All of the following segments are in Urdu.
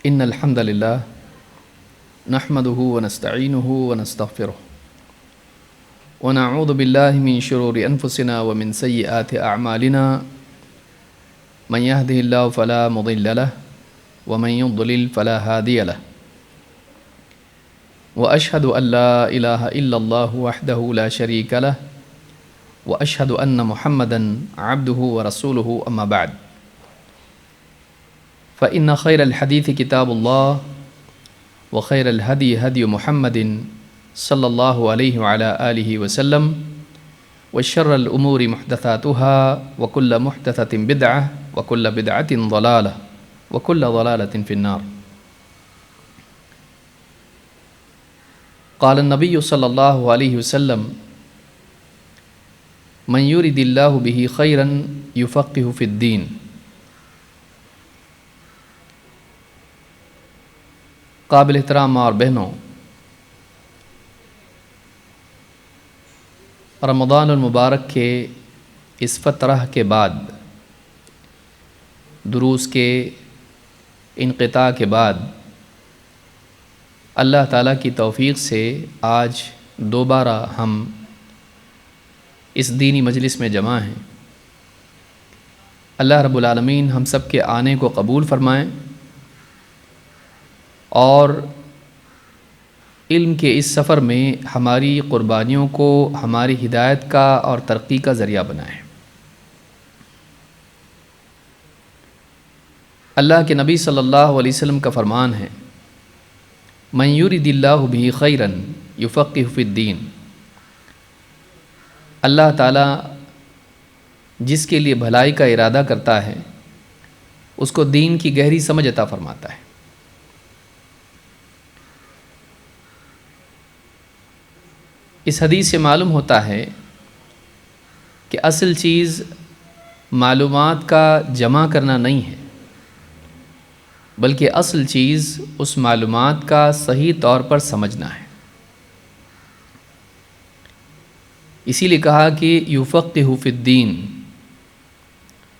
إن الحمد لله نحمده ونستعينه ونستغفره ونعوذ بالله من شرور أنفسنا ومن سيئات أعمالنا من يهده الله فلا مضل له ومن يضلل فلا هادي له وأشهد أن لا إله إلا الله وحده لا شريك له وأشهد أن محمدًا عبده ورسوله أما بعد فإن خير الحديث كتاب الله وخير الهدي هدي محمد صلى الله عليه وعلى آله وسلم وشر الأمور محدثاتها وكل محدثة بدعة وكل بدعة ضلالة وكل ضلالة في النار. قال النبي صلى الله عليه وسلم من يرد الله به خيرا يفقه في الدين. قابل احترام ماں اور بہنوں، رمضان المبارک کے اس فترہ کے بعد، دروس کے انقطاع کے بعد، اللہ تعالیٰ کی توفیق سے آج دوبارہ ہم اس دینی مجلس میں جمع ہیں۔ اللہ رب العالمین ہم سب کے آنے کو قبول فرمائیں اور علم کے اس سفر میں ہماری قربانیوں کو ہماری ہدایت کا اور ترقی کا ذریعہ بنائیں۔ اللہ کے نبی صلی اللہ علیہ وسلم کا فرمان ہے من یرد اللہ بہ خیرا یفقہ فی الدین۔ اللہ تعالیٰ جس کے لیے بھلائی کا ارادہ کرتا ہے اس کو دین کی گہری سمجھ عطا فرماتا ہے۔ اس حدیث سے معلوم ہوتا ہے کہ اصل چیز معلومات کا جمع کرنا نہیں ہے، بلکہ اصل چیز اس معلومات کا صحیح طور پر سمجھنا ہے۔ اسی لیے کہا کہ یفقہ فی الدین،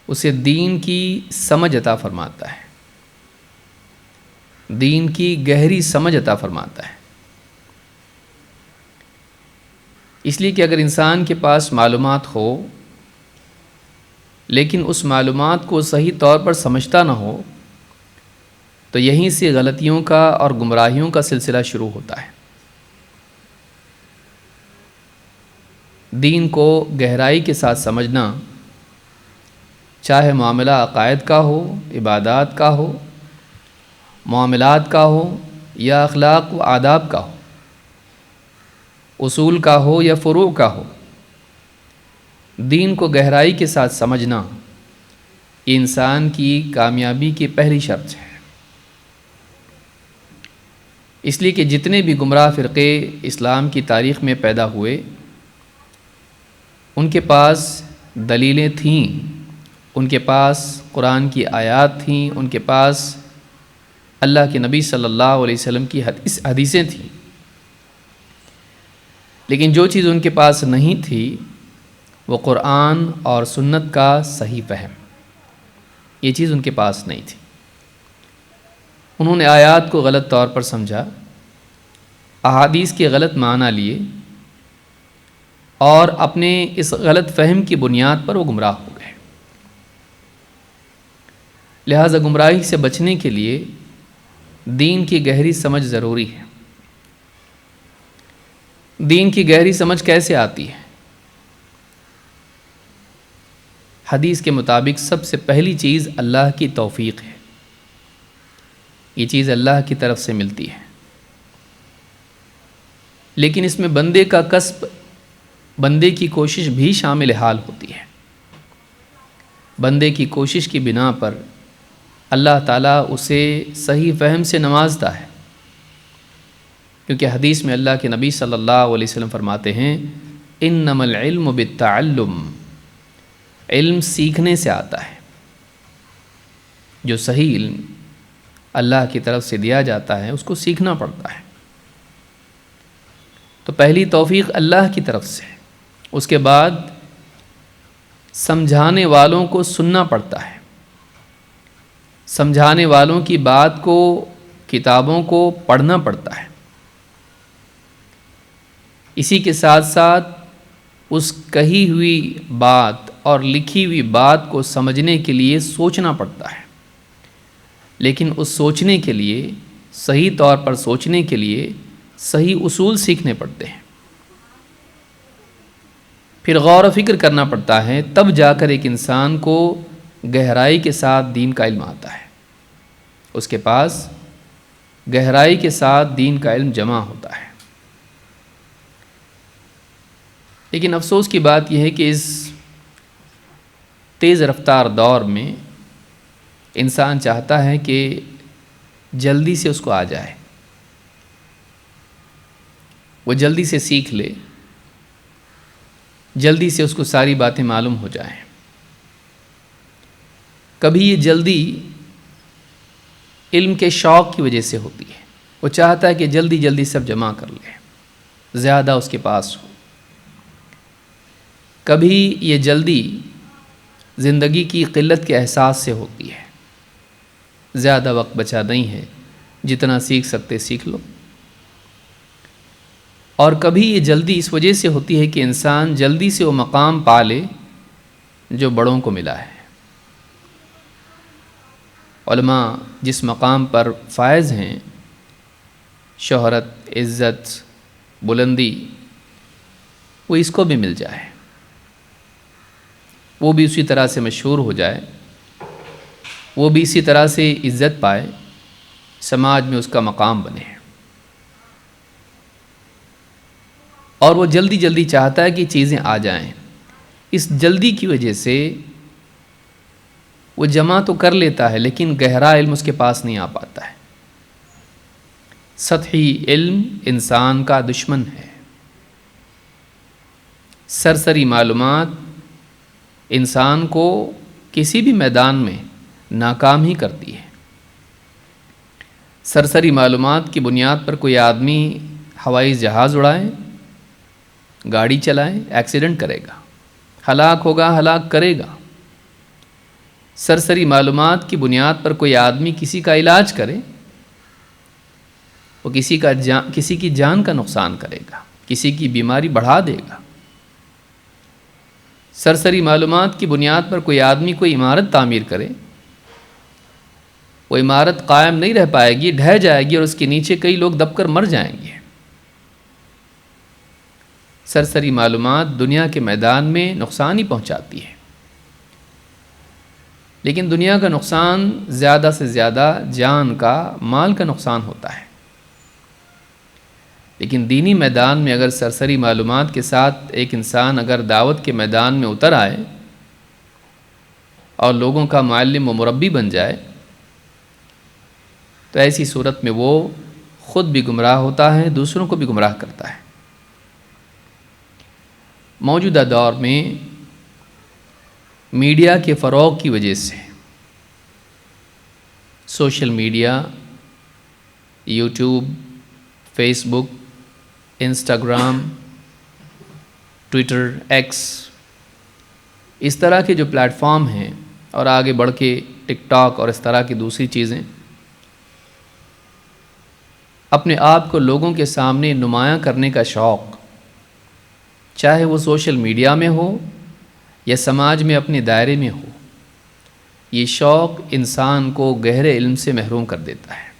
اسے دین کی سمجھ عطا فرماتا ہے، دین کی گہری سمجھ عطا فرماتا ہے۔ اس لیے کہ اگر انسان کے پاس معلومات ہو لیکن اس معلومات کو صحیح طور پر سمجھتا نہ ہو تو یہیں سے غلطیوں کا اور گمراہیوں کا سلسلہ شروع ہوتا ہے۔ دین کو گہرائی کے ساتھ سمجھنا، چاہے معاملہ عقائد کا ہو، عبادات کا ہو، معاملات کا ہو یا اخلاق و آداب کا ہو، اصول کا ہو یا فروع کا ہو، دین کو گہرائی کے ساتھ سمجھنا یہ انسان کی کامیابی کی پہلی شرط ہے۔ اس لیے کہ جتنے بھی گمراہ فرقے اسلام کی تاریخ میں پیدا ہوئے ان کے پاس دلیلیں تھیں، ان کے پاس قرآن کی آیات تھیں، ان کے پاس اللہ کے نبی صلی اللہ علیہ وسلم کی حدیثیں تھیں، لیکن جو چیز ان کے پاس نہیں تھی وہ قرآن اور سنت کا صحیح فہم، یہ چیز ان کے پاس نہیں تھی۔ انہوں نے آیات کو غلط طور پر سمجھا، احادیث کے غلط معنی لیے اور اپنے اس غلط فہم کی بنیاد پر وہ گمراہ ہو گئے۔ لہذا گمراہی سے بچنے کے لیے دین کی گہری سمجھ ضروری ہے۔ دین کی گہری سمجھ کیسے آتی ہے؟ حدیث کے مطابق سب سے پہلی چیز اللہ کی توفیق ہے، یہ چیز اللہ کی طرف سے ملتی ہے، لیکن اس میں بندے کا کسب، بندے کی کوشش بھی شامل حال ہوتی ہے۔ بندے کی کوشش کی بنا پر اللہ تعالیٰ اسے صحیح فہم سے نوازتا ہے، کیونکہ حدیث میں اللہ کے نبی صلی اللہ علیہ وسلم فرماتے ہیں انما العلم بالتعلم، علم سیکھنے سے آتا ہے۔ جو صحیح علم اللہ کی طرف سے دیا جاتا ہے اس کو سیکھنا پڑتا ہے۔ تو پہلی توفیق اللہ کی طرف سے، اس کے بعد سمجھانے والوں کو سننا پڑتا ہے، سمجھانے والوں کی بات کو کتابوں کو پڑھنا پڑتا ہے، اسی کے ساتھ ساتھ اس کہی ہوئی بات اور لکھی ہوئی بات کو سمجھنے کے لیے سوچنا پڑتا ہے، لیکن اس سوچنے کے لیے، صحیح طور پر سوچنے کے لیے صحیح اصول سیکھنے پڑتے ہیں، پھر غور و فکر کرنا پڑتا ہے، تب جا کر ایک انسان کو گہرائی کے ساتھ دین کا علم آتا ہے، اس کے پاس گہرائی کے ساتھ دین کا علم جمع ہوتا ہے۔ لیکن افسوس کی بات یہ ہے کہ اس تیز رفتار دور میں انسان چاہتا ہے کہ جلدی سے اس کو آ جائے، وہ جلدی سے سیکھ لے، جلدی سے اس کو ساری باتیں معلوم ہو جائیں۔ کبھی یہ جلدی علم کے شوق کی وجہ سے ہوتی ہے، وہ چاہتا ہے کہ جلدی جلدی سب جمع کر لے، زیادہ اس کے پاس ہو۔ کبھی یہ جلدی زندگی کی قلت کے احساس سے ہوتی ہے، زیادہ وقت بچا نہیں ہے، جتنا سیکھ سکتے سیکھ لو۔ اور کبھی یہ جلدی اس وجہ سے ہوتی ہے کہ انسان جلدی سے وہ مقام پا لے جو بڑوں کو ملا ہے۔ علماء جس مقام پر فائز ہیں، شہرت، عزت، بلندی، وہ اس کو بھی مل جائے، وہ بھی اسی طرح سے مشہور ہو جائے، وہ بھی اسی طرح سے عزت پائے، سماج میں اس کا مقام بنے، اور وہ جلدی جلدی چاہتا ہے کہ چیزیں آ جائیں۔ اس جلدی کی وجہ سے وہ جمع تو کر لیتا ہے، لیکن گہرا علم اس کے پاس نہیں آ پاتا ہے۔ سطحی علم انسان کا دشمن ہے، سرسری معلومات انسان کو کسی بھی میدان میں ناکام ہی کرتی ہے۔ سرسری معلومات کی بنیاد پر کوئی آدمی ہوائی جہاز اڑائے، گاڑی چلائے، ایکسیڈنٹ کرے گا، ہلاک ہوگا، ہلاک کرے گا۔ سرسری معلومات کی بنیاد پر کوئی آدمی کسی کا علاج کرے، وہ کسی کی جان کا نقصان کرے گا، کسی کی بیماری بڑھا دے گا۔ سرسری معلومات کی بنیاد پر کوئی آدمی کوئی عمارت تعمیر کرے، وہ عمارت قائم نہیں رہ پائے گی، ڈھہ جائے گی، اور اس کے نیچے کئی لوگ دب کر مر جائیں گے۔ سرسری معلومات دنیا کے میدان میں نقصان ہی پہنچاتی ہے، لیکن دنیا کا نقصان زیادہ سے زیادہ جان کا، مال کا نقصان ہوتا ہے۔ لیکن دینی میدان میں اگر سرسری معلومات کے ساتھ ایک انسان اگر دعوت کے میدان میں اتر آئے اور لوگوں کا معلم و مربی بن جائے، تو ایسی صورت میں وہ خود بھی گمراہ ہوتا ہے، دوسروں کو بھی گمراہ کرتا ہے۔ موجودہ دور میں میڈیا کے فروغ کی وجہ سے، سوشل میڈیا، یوٹیوب، فیس بک، انسٹاگرام، ٹویٹر، ایکس، اس طرح کے جو پلیٹ فارم ہیں، اور آگے بڑھ کے ٹک ٹاک اور اس طرح کی دوسری چیزیں، اپنے آپ کو لوگوں کے سامنے نمایاں کرنے کا شوق، چاہے وہ سوشل میڈیا میں ہو یا سماج میں اپنے دائرے میں ہو، یہ شوق انسان کو گہرے علم سے محروم کر دیتا ہے۔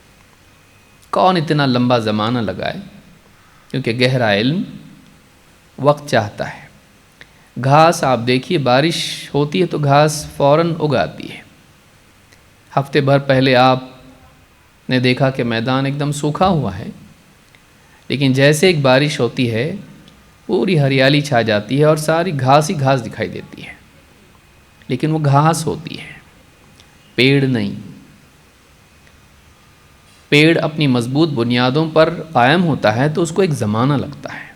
کون اتنا لمبا زمانہ لگائے، کیونکہ گہرا علم وقت چاہتا ہے۔ گھاس آپ دیکھیے، بارش ہوتی ہے تو گھاس فوراً اگاتی ہے۔ ہفتے بھر پہلے آپ نے دیکھا کہ میدان ایک دم سوکھا ہوا ہے، لیکن جیسے ایک بارش ہوتی ہے پوری ہریالی چھا جاتی ہے اور ساری گھاس ہی گھاس دکھائی دیتی ہے، لیکن وہ گھاس ہوتی ہے، پیڑ نہیں۔ پیڑ اپنی مضبوط بنیادوں پر قائم ہوتا ہے تو اس کو ایک زمانہ لگتا ہے،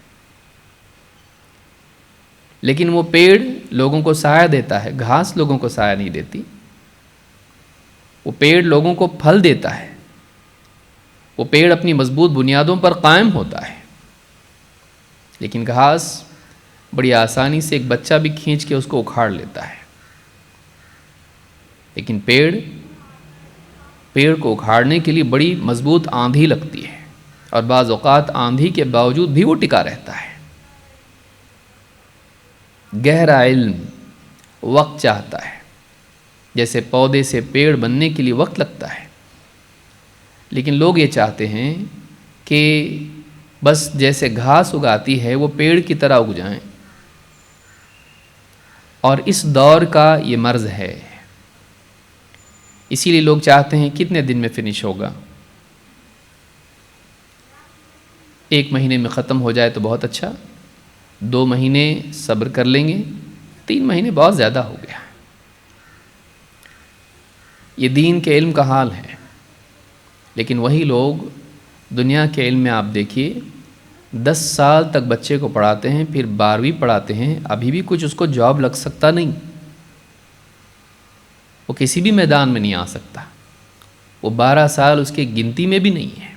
لیکن وہ پیڑ لوگوں کو سایہ دیتا ہے، گھاس لوگوں کو سایہ نہیں دیتی۔ وہ پیڑ لوگوں کو پھل دیتا ہے، وہ پیڑ اپنی مضبوط بنیادوں پر قائم ہوتا ہے، لیکن گھاس بڑی آسانی سے ایک بچہ بھی کھینچ کے اس کو اکھاڑ لیتا ہے۔ لیکن پیڑ کو اکھاڑنے کے لیے بڑی مضبوط آندھی لگتی ہے، اور بعض اوقات آندھی کے باوجود بھی وہ ٹکا رہتا ہے۔ گہرا علم وقت چاہتا ہے، جیسے پودے سے پیڑ بننے کے لیے وقت لگتا ہے، لیکن لوگ یہ چاہتے ہیں کہ بس جیسے گھاس اگاتی ہے وہ پیڑ کی طرح اگ جائیں، اور اس دور کا یہ مرض ہے۔ اسی لیے لوگ چاہتے ہیں کتنے دن میں فنش ہوگا، 1 مہینے میں ختم ہو جائے تو بہت اچھا، 2 مہینے صبر کر لیں گے، 3 مہینے بہت زیادہ ہو گیا۔ یہ دین کے علم کا حال ہے، لیکن وہی لوگ دنیا کے علم میں آپ دیکھیے 10 سال تک بچے کو پڑھاتے ہیں، پھر 12ویں پڑھاتے ہیں، ابھی بھی کچھ اس کو جاب لگ سکتا نہیں، وہ کسی بھی میدان میں نہیں آ سکتا، وہ 12 سال اس کی گنتی میں بھی نہیں ہے،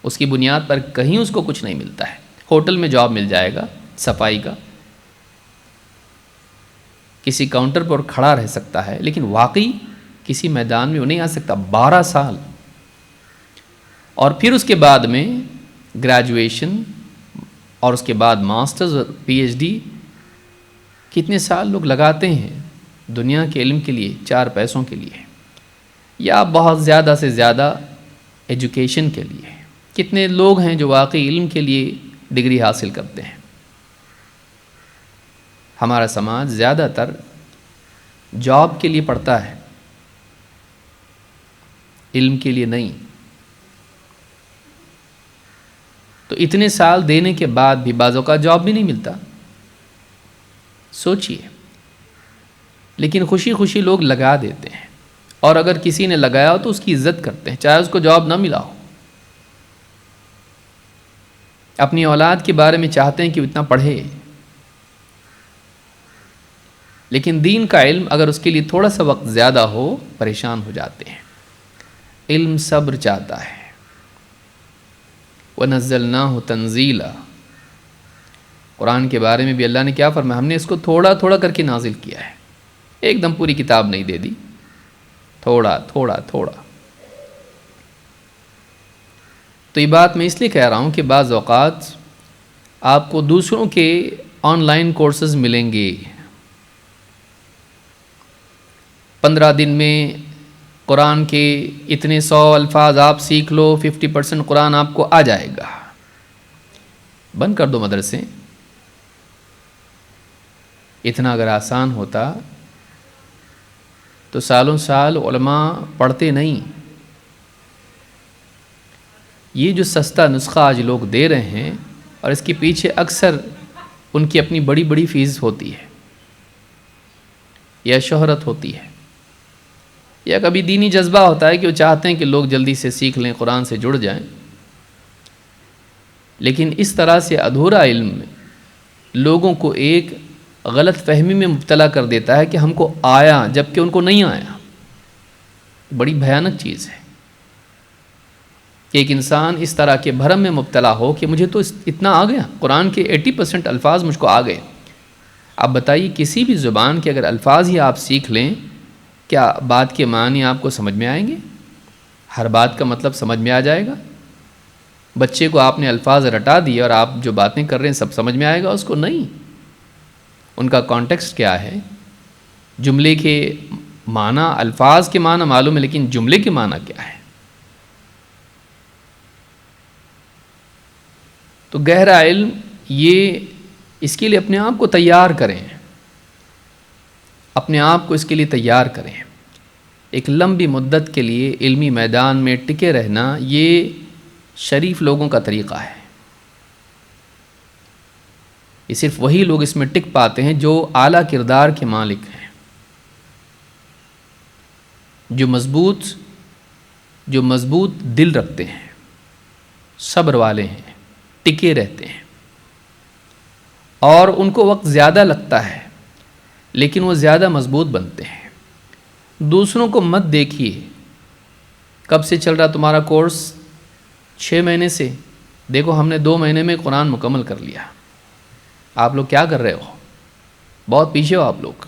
اس کی بنیاد پر کہیں اس کو کچھ نہیں ملتا ہے۔ ہوٹل میں جاب مل جائے گا صفائی کا، کسی کاؤنٹر پر کھڑا رہ سکتا ہے، لیکن واقعی کسی میدان میں وہ نہیں آ سکتا۔ 12 سال، اور پھر اس کے بعد میں گریجویشن، اور اس کے بعد ماسٹرز اور پی ایچ ڈی، کتنے سال لوگ لگاتے ہیں دنیا کے علم کے لیے، 4 پیسوں کے لیے، یا بہت زیادہ سے زیادہ ایجوکیشن کے لیے۔ کتنے لوگ ہیں جو واقعی علم کے لیے ڈگری حاصل کرتے ہیں؟ ہمارا سماج زیادہ تر جاب کے لیے پڑھتا ہے، علم کے لیے نہیں۔ تو اتنے سال دینے کے بعد بھی بعض اوقات جاب بھی نہیں ملتا، سوچئے۔ لیکن خوشی خوشی لوگ لگا دیتے ہیں، اور اگر کسی نے لگایا ہو تو اس کی عزت کرتے ہیں، چاہے اس کو جاب نہ ملا ہو۔ اپنی اولاد کے بارے میں چاہتے ہیں کہ وہ اتنا پڑھے، لیکن دین کا علم اگر اس کے لیے تھوڑا سا وقت زیادہ ہو پریشان ہو جاتے ہیں۔ علم صبر چاہتا ہے۔ وَنَزَّلْنَاهُ تَنزِيلًا، قرآن کے بارے میں بھی اللہ نے کیا فرمایا؟ ہم نے اس کو تھوڑا تھوڑا کر کے نازل کیا ہے، ایک دم پوری کتاب نہیں دے دی، تھوڑا تھوڑا تھوڑا۔ تو یہ بات میں اس لیے کہہ رہا ہوں کہ بعض اوقات آپ کو دوسروں کے آن لائن کورسز ملیں گے، 15 دن میں قرآن کے اتنے 100 الفاظ آپ سیکھ لو، 50% قرآن آپ کو آ جائے گا۔ بند کر دو مدرسے۔ اتنا اگر آسان ہوتا تو سالوں سال علماء پڑھتے نہیں۔ یہ جو سستا نسخہ آج لوگ دے رہے ہیں، اور اس کے پیچھے اکثر ان کی اپنی بڑی بڑی فیس ہوتی ہے، یا شہرت ہوتی ہے، یا کبھی دینی جذبہ ہوتا ہے کہ وہ چاہتے ہیں کہ لوگ جلدی سے سیکھ لیں، قرآن سے جڑ جائیں۔ لیکن اس طرح سے ادھورا علم لوگوں کو ایک غلط فہمی میں مبتلا کر دیتا ہے کہ ہم کو آیا، جبکہ ان کو نہیں آیا۔ بڑی بھیانک چیز ہے کہ ایک انسان اس طرح کے بھرم میں مبتلا ہو کہ مجھے تو اتنا آ گیا، قرآن کے 80% الفاظ مجھ کو آ گئے۔ اب بتائیے کسی بھی زبان کے اگر الفاظ ہی آپ سیکھ لیں، کیا بات کے معنی آپ کو سمجھ میں آئیں گے؟ ہر بات کا مطلب سمجھ میں آ جائے گا؟ بچے کو آپ نے الفاظ رٹا دیے اور آپ جو باتیں کر رہے ہیں سب سمجھ میں آئے گا اس کو؟ نہیں۔ ان کا کانٹیکسٹ کیا ہے، جملے کے معنی، الفاظ کے معنی معلوم ہے، لیکن جملے کے معنی کیا ہے؟ تو گہرا علم، یہ اس کے لیے اپنے آپ کو تیار کریں، اپنے آپ کو اس کے لیے تیار کریں۔ ایک لمبی مدت کے لیے علمی میدان میں ٹکے رہنا یہ شریف لوگوں کا طریقہ ہے۔ یہ صرف وہی لوگ اس میں ٹک پاتے ہیں جو اعلیٰ کردار کے مالک ہیں، جو مضبوط دل رکھتے ہیں، صبر والے ہیں، ٹکے رہتے ہیں، اور ان کو وقت زیادہ لگتا ہے لیکن وہ زیادہ مضبوط بنتے ہیں۔ دوسروں کو مت دیکھیے کب سے چل رہا تمہارا کورس، 6 مہینے سے، دیکھو ہم نے 2 مہینے میں قرآن مکمل کر لیا، آپ لوگ کیا کر رہے ہو؟ بہت پیچھے ہو آپ لوگ۔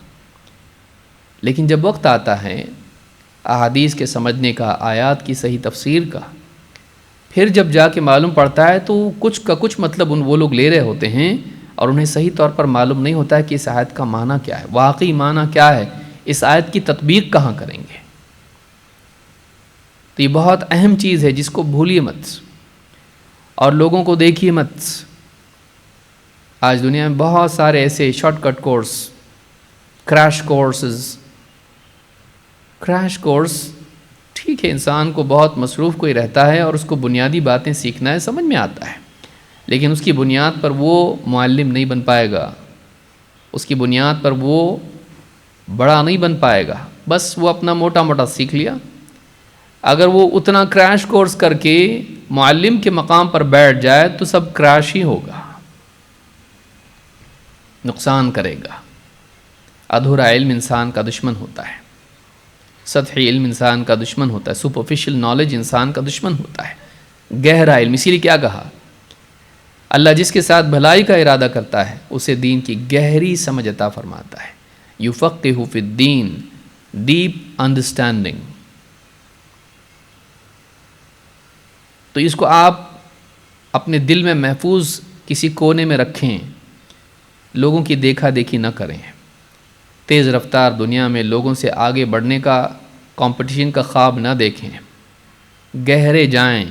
لیکن جب وقت آتا ہے احادیث کے سمجھنے کا، آیات کی صحیح تفسیر کا، پھر جب جا کے معلوم پڑتا ہے تو کچھ کا کچھ مطلب وہ لوگ لے رہے ہوتے ہیں اور انہیں صحیح طور پر معلوم نہیں ہوتا ہے کہ اس آیت کا معنی کیا ہے، واقعی معنی کیا ہے، اس آیت کی تطبیق کہاں کریں گے۔ تو یہ بہت اہم چیز ہے جس کو بھولیے مت اور لوگوں کو دیکھیے مت۔ آج دنیا میں بہت سارے ایسے shortcut course, crash course ٹھیک ہے، انسان کو بہت مصروف کوئی رہتا ہے اور اس کو بنیادی باتیں سیکھنا ہے، سمجھ میں آتا ہے، لیکن اس کی بنیاد پر وہ معلم نہیں بن پائے گا، اس کی بنیاد پر وہ بڑا نہیں بن پائے گا، بس وہ اپنا موٹا موٹا سیکھ لیا۔ اگر وہ اتنا کریش کورس کر کے معلم کے مقام پر بیٹھ جائے تو سب کریش ہی ہوگا، نقصان کرے گا۔ ادھورا علم انسان کا دشمن ہوتا ہے، سطحی علم انسان کا دشمن ہوتا ہے، سپرفیشل نالج انسان کا دشمن ہوتا ہے۔ گہرا علم، اسی لیے کیا کہا، اللہ جس کے ساتھ بھلائی کا ارادہ کرتا ہے اسے دین کی گہری سمجھ عطا فرماتا ہے۔ یفقہ فی الدین، ڈیپ انڈرسٹینڈنگ۔ تو اس کو آپ اپنے دل میں محفوظ کسی کونے میں رکھیں، لوگوں کی دیکھا دیکھی نہ کریں۔ تیز رفتار دنیا میں لوگوں سے آگے بڑھنے کا، کمپٹیشن کا خواب نہ دیکھیں، گہرے جائیں،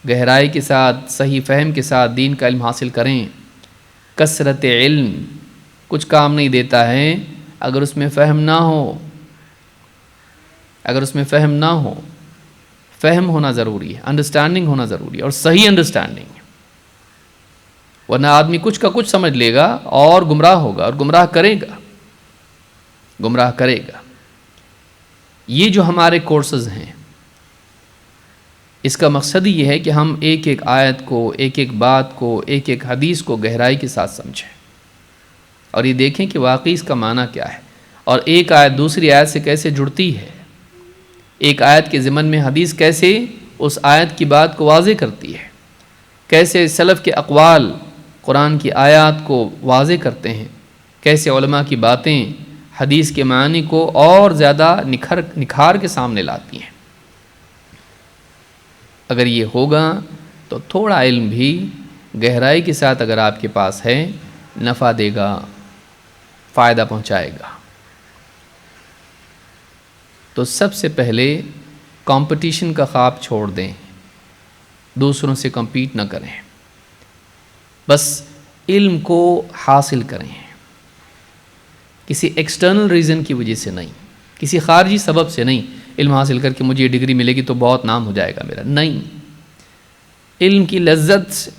گہرائی کے ساتھ، صحیح فہم کے ساتھ دین کا علم حاصل کریں۔ کثرت علم کچھ کام نہیں دیتا ہے اگر اس میں فہم نہ ہو، فہم ہونا ضروری ہے، انڈرسٹینڈنگ ہونا ضروری ہے، اور صحیح انڈرسٹینڈنگ، ورنہ آدمی کچھ کا کچھ سمجھ لے گا اور گمراہ ہوگا، اور گمراہ کرے گا۔ یہ جو ہمارے کورسز ہیں، اس کا مقصد ہی یہ ہے کہ ہم ایک ایک آیت کو، ایک ایک بات کو، ایک ایک حدیث کو گہرائی کے ساتھ سمجھیں، اور یہ دیکھیں کہ واقعی اس کا معنی کیا ہے، اور ایک آیت دوسری آیت سے کیسے جڑتی ہے، ایک آیت کے ضمن میں حدیث کیسے اس آیت کی بات کو واضح کرتی ہے، کیسے سلف کے اقوال قرآن کی آیات کو واضح کرتے ہیں، کیسے علماء کی باتیں حدیث کے معنی کو اور زیادہ نکھار کے سامنے لاتی ہیں۔ اگر یہ ہوگا تو تھوڑا علم بھی گہرائی کے ساتھ اگر آپ کے پاس ہے، نفع دے گا، فائدہ پہنچائے گا۔ تو سب سے پہلے کمپٹیشن کا خواب چھوڑ دیں، دوسروں سے کمپیٹ نہ کریں، بس علم کو حاصل کریں، کسی ایکسٹرنل ریزن کی وجہ سے نہیں، کسی خارجی سبب سے نہیں۔ علم حاصل کر کے مجھے یہ ڈگری ملے گی تو بہت نام ہو جائے گا میرا، نہیں۔ علم کی لذت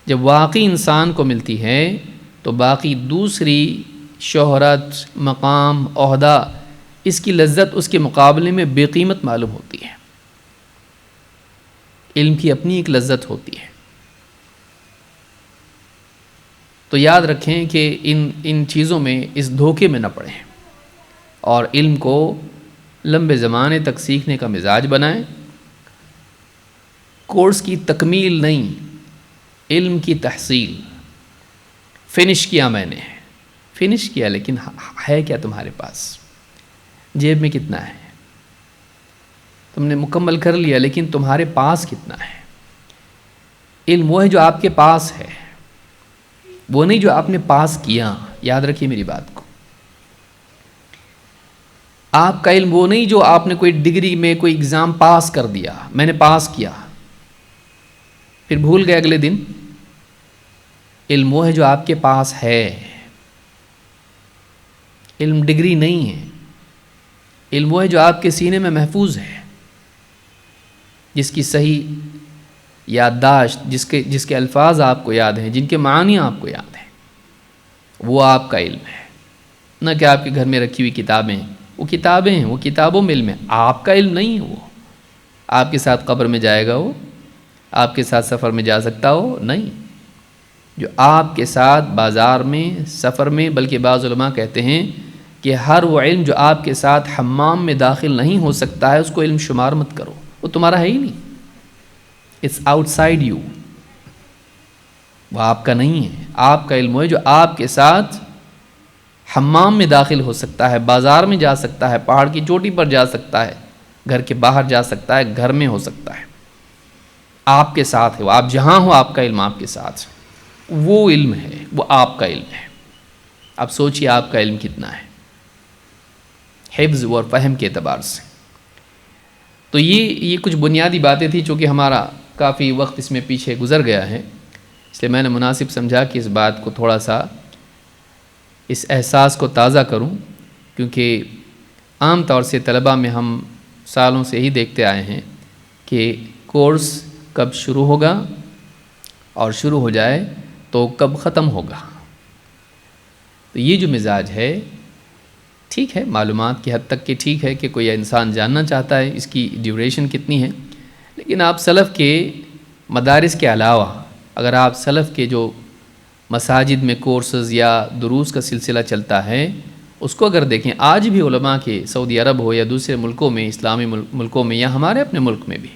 جب واقعی انسان کو ملتی ہے تو باقی دوسری شہرت، مقام، عہدہ، اس کی لذت اس کے مقابلے میں بے قیمت معلوم ہوتی ہے۔ علم کی اپنی ایک لذت ہوتی ہے۔ تو یاد رکھیں کہ ان چیزوں میں، اس دھوکے میں نہ پڑیں، اور علم کو لمبے زمانے تک سیکھنے کا مزاج بنائیں۔ کورس کی تکمیل نہیں، علم کی تحصیل۔ فنش کیا میں نے، فنش کیا، لیکن ہے کیا تمہارے پاس؟ جیب میں کتنا ہے؟ تم نے مکمل کر لیا، لیکن تمہارے پاس کتنا ہے؟ علم وہ ہے جو آپ کے پاس ہے، وہ نہیں جو آپ نے پاس کیا۔ یاد رکھیے میری بات کو، آپ کا علم وہ نہیں جو آپ نے کوئی ڈگری میں کوئی ایگزام پاس کر دیا، میں نے پاس کیا، پھر بھول گئے اگلے دن۔ علم وہ ہے جو آپ کے پاس ہے، علم ڈگری نہیں ہے، علم وہ ہے جو آپ کے سینے میں محفوظ ہے، جس کی صحیح یادداشت، جس کے الفاظ آپ کو یاد ہیں، جن کے معنی آپ کو یاد ہیں، وہ آپ کا علم ہے۔ نہ کہ آپ کے گھر میں رکھی ہوئی کتابیں، وہ کتابیں ہیں، وہ کتابوں میں علم ہے، آپ کا علم نہیں ہے۔ وہ آپ کے ساتھ قبر میں جائے گا، وہ آپ کے ساتھ سفر میں جا سکتا ہو؟ نہیں۔ جو آپ کے ساتھ بازار میں، سفر میں، بلکہ بعض علماء کہتے ہیں کہ ہر وہ علم جو آپ کے ساتھ حمام میں داخل نہیں ہو سکتا ہے، اس کو علم شمار مت کرو، وہ تمہارا ہے ہی نہیں، اٹس آؤٹ سائڈ یو، وہ آپ کا نہیں ہے۔ آپ کا علم وہ ہے جو آپ کے ساتھ حمام میں داخل ہو سکتا ہے، بازار میں جا سکتا ہے، پہاڑ کی چوٹی پر جا سکتا ہے، گھر کے باہر جا سکتا ہے، گھر میں ہو سکتا ہے، آپ کے ساتھ ہے وہ، آپ جہاں ہو آپ کا علم آپ کے ساتھ ہے، وہ علم ہے، وہ آپ کا علم ہے۔ اب سوچیے آپ کا علم کتنا ہے حفظ اور فہم کے اعتبار سے۔ تو یہ کچھ بنیادی باتیں تھیں، چونکہ ہمارا کافی وقت اس میں پیچھے گزر گیا ہے، اس لیے میں نے مناسب سمجھا کہ اس بات کو تھوڑا سا اس احساس کو تازہ کروں، کیونکہ عام طور سے طلباء میں ہم سالوں سے ہی دیکھتے آئے ہیں کہ کورس کب شروع ہوگا اور شروع ہو جائے تو کب ختم ہوگا۔ تو یہ جو مزاج ہے ٹھیک ہے، معلومات کی حد تک کہ ٹھیک ہے کہ کوئی انسان جاننا چاہتا ہے اس کی ڈیوریشن کتنی ہے، لیکن آپ سلف کے مدارس کے علاوہ اگر آپ سلف کے جو مساجد میں کورسز یا دروس کا سلسلہ چلتا ہے اس کو اگر دیکھیں، آج بھی علماء کے سعودی عرب ہو یا دوسرے ملکوں میں، اسلامی ملکوں میں یا ہمارے اپنے ملک میں بھی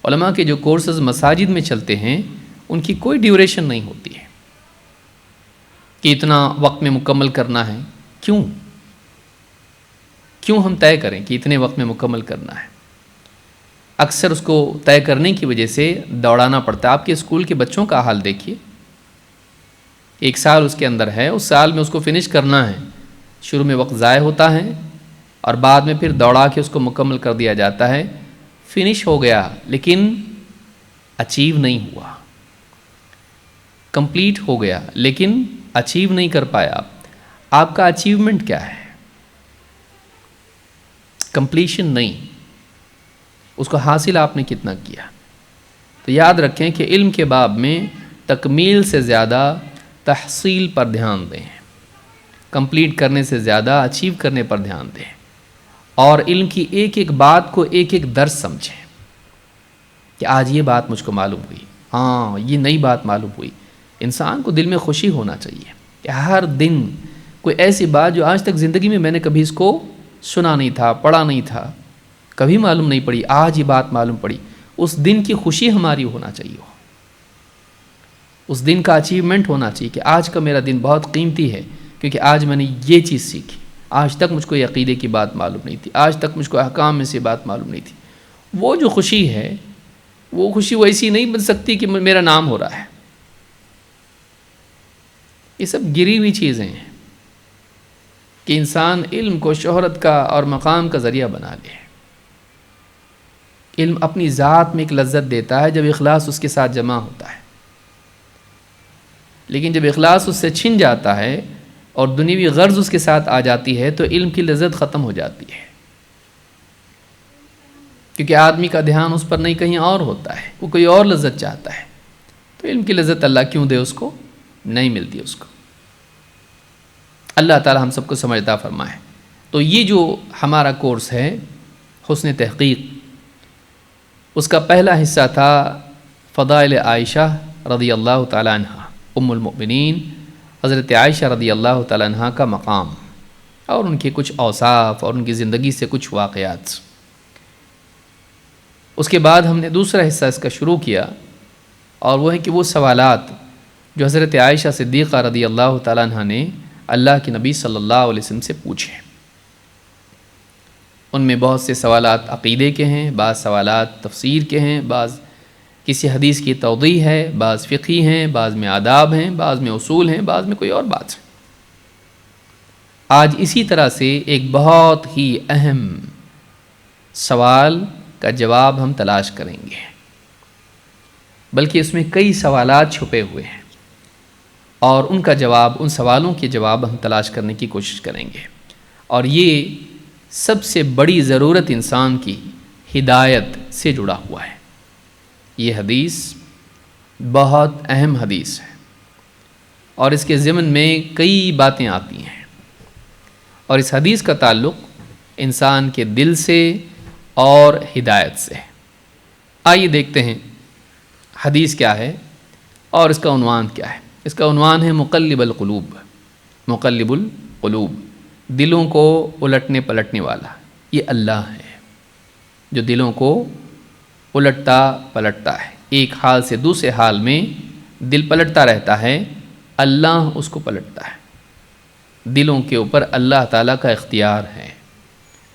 علماء کے جو کورسز مساجد میں چلتے ہیں ان کی کوئی ڈیوریشن نہیں ہوتی ہے کہ اتنا وقت میں مکمل کرنا ہے۔ کیوں ہم طے کریں کہ اتنے وقت میں مکمل کرنا ہے؟ اکثر اس کو طے کرنے کی وجہ سے دوڑانا پڑتا ہے۔ آپ کے اسکول کے بچوں کا حال دیکھیے، ایک سال اس کے اندر ہے، اس سال میں اس کو فنش کرنا ہے، شروع میں وقت ضائع ہوتا ہے اور بعد میں پھر دوڑا کے اس کو مکمل کر دیا جاتا ہے۔ فنش ہو گیا لیکن اچیو نہیں ہوا، کمپلیٹ ہو گیا لیکن اچیو نہیں کر پایا۔ آپ کا اچیومنٹ کیا ہے؟ کمپلیشن نہیں، اس کو حاصل آپ نے کتنا کیا؟ تو یاد رکھیں کہ علم کے باب میں تکمیل سے زیادہ تحصیل پر دھیان دیں، کمپلیٹ کرنے سے زیادہ اچیو کرنے پر دھیان دیں، اور علم کی ایک ایک بات کو ایک ایک درس سمجھیں کہ آج یہ بات مجھ کو معلوم ہوئی، ہاں یہ نئی بات معلوم ہوئی۔ انسان کو دل میں خوشی ہونا چاہیے کہ ہر دن کوئی ایسی بات جو آج تک زندگی میں نے کبھی اس کو سنا نہیں تھا، پڑھا نہیں تھا، کبھی معلوم نہیں پڑی، آج یہ بات معلوم پڑی، اس دن کی خوشی ہماری ہونا چاہیے، اس دن کا اچیومنٹ ہونا چاہیے کہ آج کا میرا دن بہت قیمتی ہے کیونکہ آج میں نے یہ چیز سیکھی، آج تک مجھ کو یہ عقیدے کی بات معلوم نہیں تھی، آج تک مجھ کو احکام میں سے بات معلوم نہیں تھی۔ وہ جو خوشی ہے وہ خوشی ویسی نہیں بن سکتی کہ میرا نام ہو رہا ہے۔ یہ سب گری ہوئی چیزیں ہیں کہ انسان علم کو شہرت کا اور مقام کا ذریعہ بنا لے۔ علم اپنی ذات میں ایک لذت دیتا ہے جب اخلاص اس کے ساتھ جمع ہوتا ہے، لیکن جب اخلاص اس سے چھن جاتا ہے اور دنیوی غرض اس کے ساتھ آ جاتی ہے تو علم کی لذت ختم ہو جاتی ہے، کیونکہ آدمی کا دھیان اس پر نہیں کہیں اور ہوتا ہے، وہ کوئی اور لذت چاہتا ہے، تو علم کی لذت اللہ کیوں دے، اس کو نہیں ملتی اس کو۔ اللہ تعالی ہم سب کو سمجھتا فرمائے۔ تو یہ جو ہمارا کورس ہے حسن تحقیق، اس کا پہلا حصہ تھا فضائل عائشہ رضی اللہ تعالی عنہ، ام المؤمنین حضرت عائشہ رضی اللہ تعالی عنہ کا مقام اور ان کے کچھ اوصاف اور ان کی زندگی سے کچھ واقعات۔ اس کے بعد ہم نے دوسرا حصہ اس کا شروع کیا، اور وہ ہے کہ وہ سوالات جو حضرت عائشہ صدیقہ رضی اللہ تعالی عنہ نے اللہ کے نبی صلی اللہ علیہ وسلم سے پوچھے۔ ان میں بہت سے سوالات عقیدے کے ہیں، بعض سوالات تفسیر کے ہیں، بعض کسی حدیث کی توضیح ہے، بعض فقہی ہیں، بعض میں آداب ہیں، بعض میں اصول ہیں، بعض میں کوئی اور بات ہے۔ آج اسی طرح سے ایک بہت ہی اہم سوال کا جواب ہم تلاش کریں گے، بلکہ اس میں کئی سوالات چھپے ہوئے ہیں، اور ان کا جواب، ان سوالوں کے جواب ہم تلاش کرنے کی کوشش کریں گے۔ اور یہ سب سے بڑی ضرورت انسان کی ہدایت سے جڑا ہوا ہے۔ یہ حدیث بہت اہم حدیث ہے، اور اس کے ضمن میں کئی باتیں آتی ہیں، اور اس حدیث کا تعلق انسان کے دل سے اور ہدایت سے ہے۔ آئیے دیکھتے ہیں حدیث کیا ہے اور اس کا عنوان کیا ہے۔ اس کا عنوان ہے مقلب القلوب، مقلب القلوب، دلوں کو الٹنے پلٹنے والا۔ یہ اللہ ہے جو دلوں کو الٹتا پلٹتا ہے، ایک حال سے دوسرے حال میں دل پلٹتا رہتا ہے، اللہ اس کو پلٹتا ہے۔ دلوں کے اوپر اللہ تعالیٰ کا اختیار ہے۔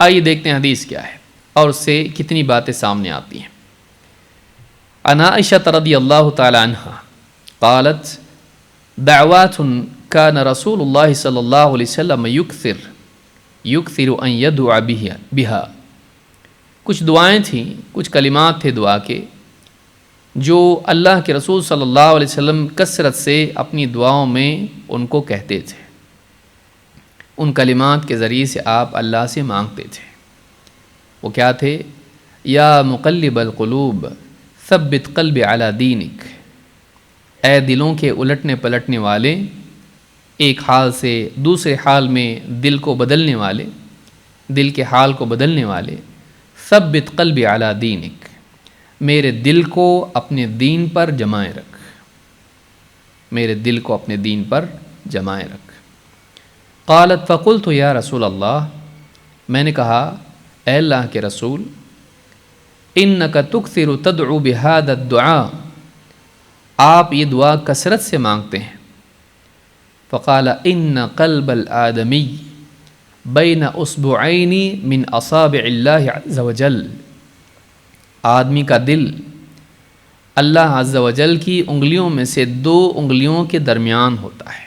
آئیے دیکھتے ہیں حدیث کیا ہے اور اس سے کتنی باتیں سامنے آتی ہیں۔ عن عائشہ رضی اللہ تعالی عنہ قالت دعوات كان رسول اللہ صلی اللہ علیہ وسلم یکثر ان یدعا بها، کچھ دعائیں تھیں، کچھ کلمات تھے دعا کے جو اللہ کے رسول صلی اللہ علیہ وسلم کثرت سے اپنی دعاؤں میں ان کو کہتے تھے، ان کلمات کے ذریعے سے آپ اللہ سے مانگتے تھے۔ وہ کیا تھے؟ یا مقلب القلوب ثبت قلبی علی دینک، اے دلوں کے الٹنے پلٹنے والے، ایک حال سے دوسرے حال میں دل کو بدلنے والے، دل کے حال کو بدلنے والے، ثبت قلبی علی دینک، میرے دل کو اپنے دین پر جمائے رکھ، میرے دل کو اپنے دین پر جمائے رکھ۔ قالت فقلت یا رسول اللہ، میں نے کہا اے اللہ کے رسول، انک تکثر تدعو بهذا الدعاء، آپ یہ دعا کثرت سے مانگتے ہیں۔ فقال ان قلب الآدمی بین اصبعین من اصابع اللہ عز وجل، آدمی کا دل اللہ عز وجل کی انگلیوں میں سے 2 انگلیوں کے درمیان ہوتا ہے۔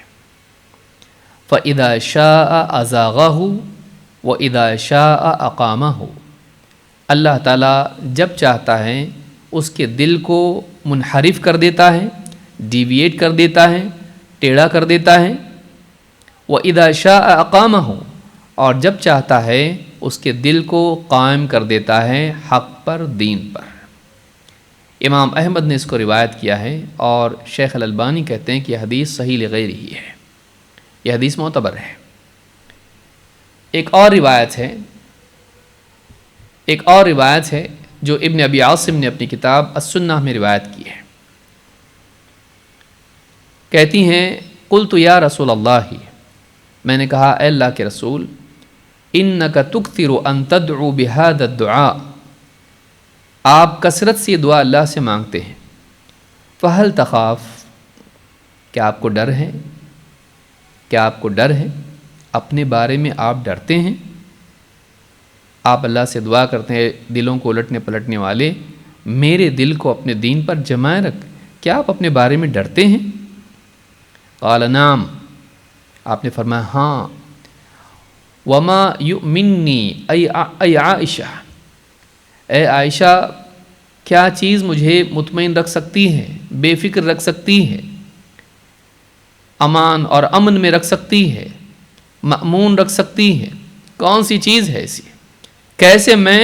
فَإِذَا شَاءَ أَزَاغَهُ وَإِذَا شَاءَ أَقَامَهُ، اللہ تعالیٰ جب چاہتا ہے اس کے دل کو منحرف کر دیتا ہے، ڈیویٹ کر دیتا ہے، ٹیڑھا کر دیتا ہے۔ وَإِذَا شَاءَ أَقَامَهُ، اور جب چاہتا ہے اس کے دل کو قائم کر دیتا ہے حق پر، دین پر۔ امام احمد نے اس کو روایت کیا ہے اور شیخ الالبانی کہتے ہیں کہ یہ حدیث صحیح لغیر ہی ہے، یہ حدیث معتبر ہے۔ ایک اور روایت ہے جو ابن ابی عاصم نے اپنی کتاب السنہ میں روایت کی ہے، کہتی ہیں قلت یا رسول اللہ، میں نے کہا اے اللہ کے رسول، انک تکثر ان تدعو بهذا الدعاء، آپ کثرت سے دعا اللہ سے مانگتے ہیں۔ فہل تخاف، کیا آپ کو ڈر ہے؟ کیا آپ کو ڈر ہے؟ اپنے بارے میں آپ ڈرتے ہیں؟ آپ اللہ سے دعا کرتے ہیں دلوں کو الٹنے پلٹنے والے، میرے دل کو اپنے دین پر جمائے رکھ، کیا آپ اپنے بارے میں ڈرتے ہیں؟ قال نعم، آپ نے فرمایا ہاں۔ وما یؤمنی ای عائشہ، اے عائشہ کیا چیز مجھے مطمئن رکھ سکتی ہے، بے فکر رکھ سکتی ہے، امان اور امن میں رکھ سکتی ہے، مأمون رکھ سکتی ہے؟ کون سی چیز ہے ایسی؟ کیسے میں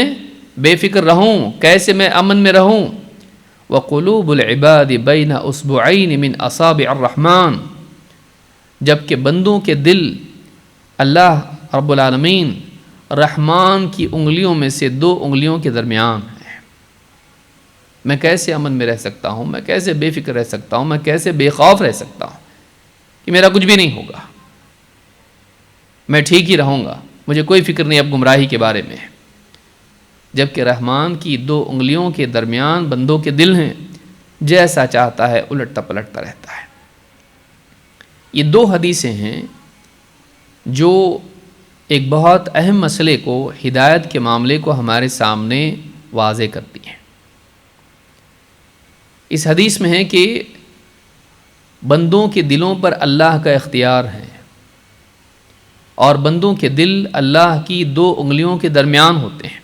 بے فکر رہوں، کیسے میں امن میں رہوں؟ وقلوب العباد بین اصبعین من اصابع الرحمن، جبکہ بندوں کے دل اللہ رب العالمین رحمان کی انگلیوں میں سے 2 انگلیوں کے درمیان ہے۔ میں کیسے امن میں رہ سکتا ہوں، میں کیسے بے فکر رہ سکتا ہوں، میں کیسے بے خوف رہ سکتا ہوں کہ میرا کچھ بھی نہیں ہوگا، میں ٹھیک ہی رہوں گا، مجھے کوئی فکر نہیں اب گمراہی کے بارے میں، جبکہ رحمان کی 2 انگلیوں کے درمیان بندوں کے دل ہیں، جیسا چاہتا ہے الٹتا پلٹتا رہتا ہے۔ یہ 2 حدیثیں ہیں جو ایک بہت اہم مسئلے کو، ہدایت کے معاملے کو ہمارے سامنے واضح کرتی ہیں۔ اس حدیث میں ہے کہ بندوں کے دلوں پر اللہ کا اختیار ہے اور بندوں کے دل اللہ کی 2 انگلیوں کے درمیان ہوتے ہیں،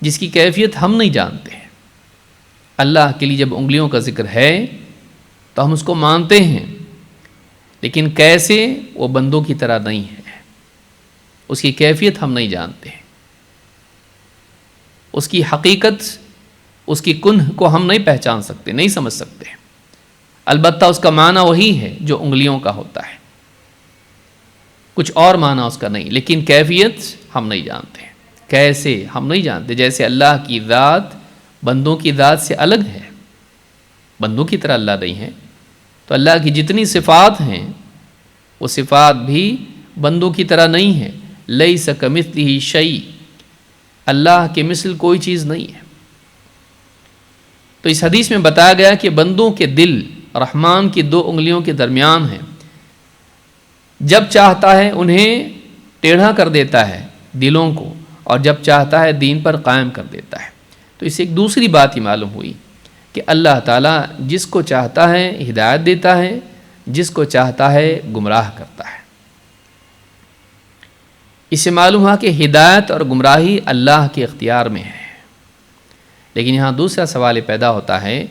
جس کی کیفیت ہم نہیں جانتے ہیں۔ اللہ کے لیے جب انگلیوں کا ذکر ہے تو ہم اس کو مانتے ہیں، لیکن کیسے، وہ بندوں کی طرح نہیں ہے، اس کی کیفیت ہم نہیں جانتے، اس کی حقیقت، اس کی کنہ کو ہم نہیں پہچان سکتے، نہیں سمجھ سکتے۔ البتہ اس کا معنی وہی ہے جو انگلیوں کا ہوتا ہے، کچھ اور معنی اس کا نہیں، لیکن کیفیت ہم نہیں جانتے۔ کیسے ہم نہیں جانتے؟ جیسے اللہ کی ذات بندوں کی ذات سے الگ ہے، بندوں کی طرح اللہ نہیں ہے، تو اللہ کی جتنی صفات ہیں وہ صفات بھی بندوں کی طرح نہیں ہے۔ لیس کمثلہ شیء، اللہ کے مثل کوئی چیز نہیں ہے۔ تو اس حدیث میں بتایا گیا کہ بندوں کے دل رحمان کی 2 انگلیوں کے درمیان ہیں، جب چاہتا ہے انہیں ٹیڑھا کر دیتا ہے دلوں کو، اور جب چاہتا ہے دین پر قائم کر دیتا ہے۔ تو اس سے ایک دوسری بات ہی معلوم ہوئی کہ اللہ تعالیٰ جس کو چاہتا ہے ہدایت دیتا ہے، جس کو چاہتا ہے گمراہ کرتا ہے۔ اس سے معلوم ہوا کہ ہدایت اور گمراہی اللہ کے اختیار میں ہے۔ لیکن یہاں دوسرا سوال پیدا ہوتا ہے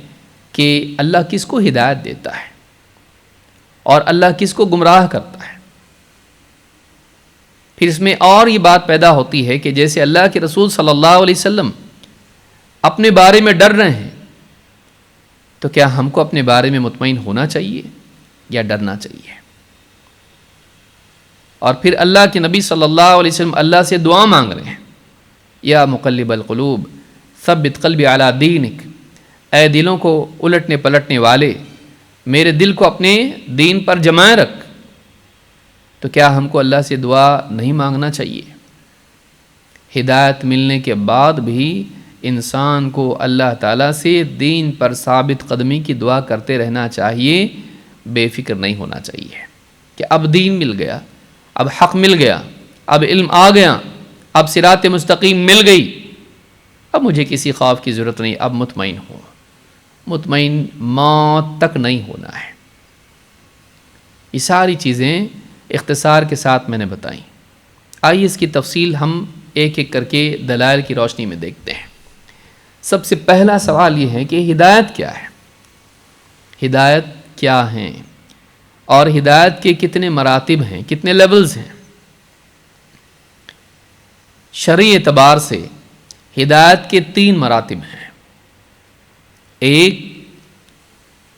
کہ اللہ کس کو ہدایت دیتا ہے اور اللہ کس کو گمراہ کرتا ہے؟ پھر اس میں اور یہ بات پیدا ہوتی ہے کہ جیسے اللہ کے رسول صلی اللہ علیہ وسلم اپنے بارے میں ڈر رہے ہیں، تو کیا ہم کو اپنے بارے میں مطمئن ہونا چاہیے یا ڈرنا چاہیے؟ اور پھر اللہ کے نبی صلی اللہ علیہ وسلم اللہ سے دعا مانگ رہے ہیں، یا مقلب القلوب ثبت قلبی علی دینک، اے دلوں کو الٹنے پلٹنے والے، میرے دل کو اپنے دین پر جمائے رکھ۔ تو کیا ہم کو اللہ سے دعا نہیں مانگنا چاہیے؟ ہدایت ملنے کے بعد بھی انسان کو اللہ تعالیٰ سے دین پر ثابت قدمی کی دعا کرتے رہنا چاہیے، بے فکر نہیں ہونا چاہیے کہ اب دین مل گیا، اب حق مل گیا، اب علم آ گیا، اب صراط مستقیم مل گئی، اب مجھے کسی خوف کی ضرورت نہیں، اب مطمئن ہوں۔ مطمئن موت تک نہیں ہونا ہے۔ یہ ساری چیزیں اختصار کے ساتھ میں نے بتائیں۔ آئیے اس کی تفصیل ہم ایک ایک کر کے دلائل کی روشنی میں دیکھتے ہیں۔ سب سے پہلا سوال یہ ہے کہ ہدایت کیا ہے؟ ہدایت کیا ہیں اور ہدایت کے کتنے مراتب ہیں، کتنے لیولز ہیں؟ شرعی اعتبار سے ہدایت کے 3 مراتب ہیں۔ ایک،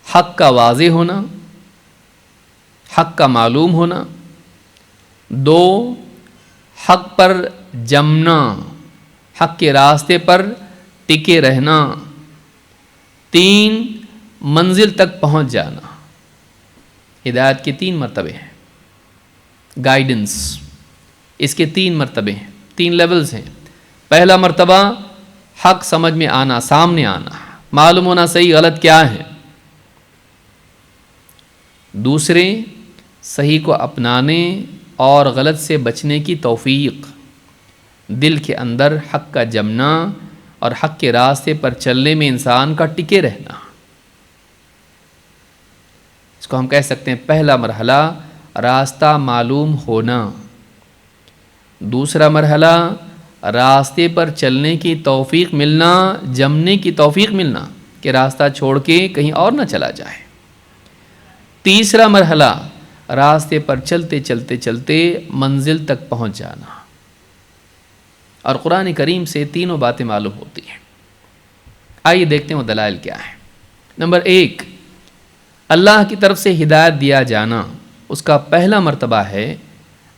حق کا واضح ہونا، حق کا معلوم ہونا۔ 2، حق پر جمنا، حق کے راستے پر ٹکے رہنا۔ 3، منزل تک پہنچ جانا۔ ہدایت کے 3 مرتبے ہیں۔ گائیڈنس، اس کے 3 مرتبے ہیں، 3 لیولز ہیں۔ پہلا مرتبہ حق سمجھ میں آنا، سامنے آنا، معلوم ہونا صحیح غلط کیا ہے۔ دوسرے، صحیح کو اپنانے اور غلط سے بچنے کی توفیق، دل کے اندر حق کا جمنا اور حق کے راستے پر چلنے میں انسان کا ٹکے رہنا۔ اس کو ہم کہہ سکتے ہیں پہلا مرحلہ راستہ معلوم ہونا۔ دوسرا مرحلہ راستے پر چلنے کی توفیق ملنا، جمنے کی توفیق ملنا کہ راستہ چھوڑ کے کہیں اور نہ چلا جائے۔ تیسرا مرحلہ راستے پر چلتے چلتے چلتے منزل تک پہنچ جانا۔ اور قرآن کریم سے تینوں باتیں معلوم ہوتی ہیں۔ آئیے دیکھتے ہیں وہ دلائل کیا ہیں۔ نمبر 1، اللہ کی طرف سے ہدایت دیا جانا، اس کا پہلا مرتبہ ہے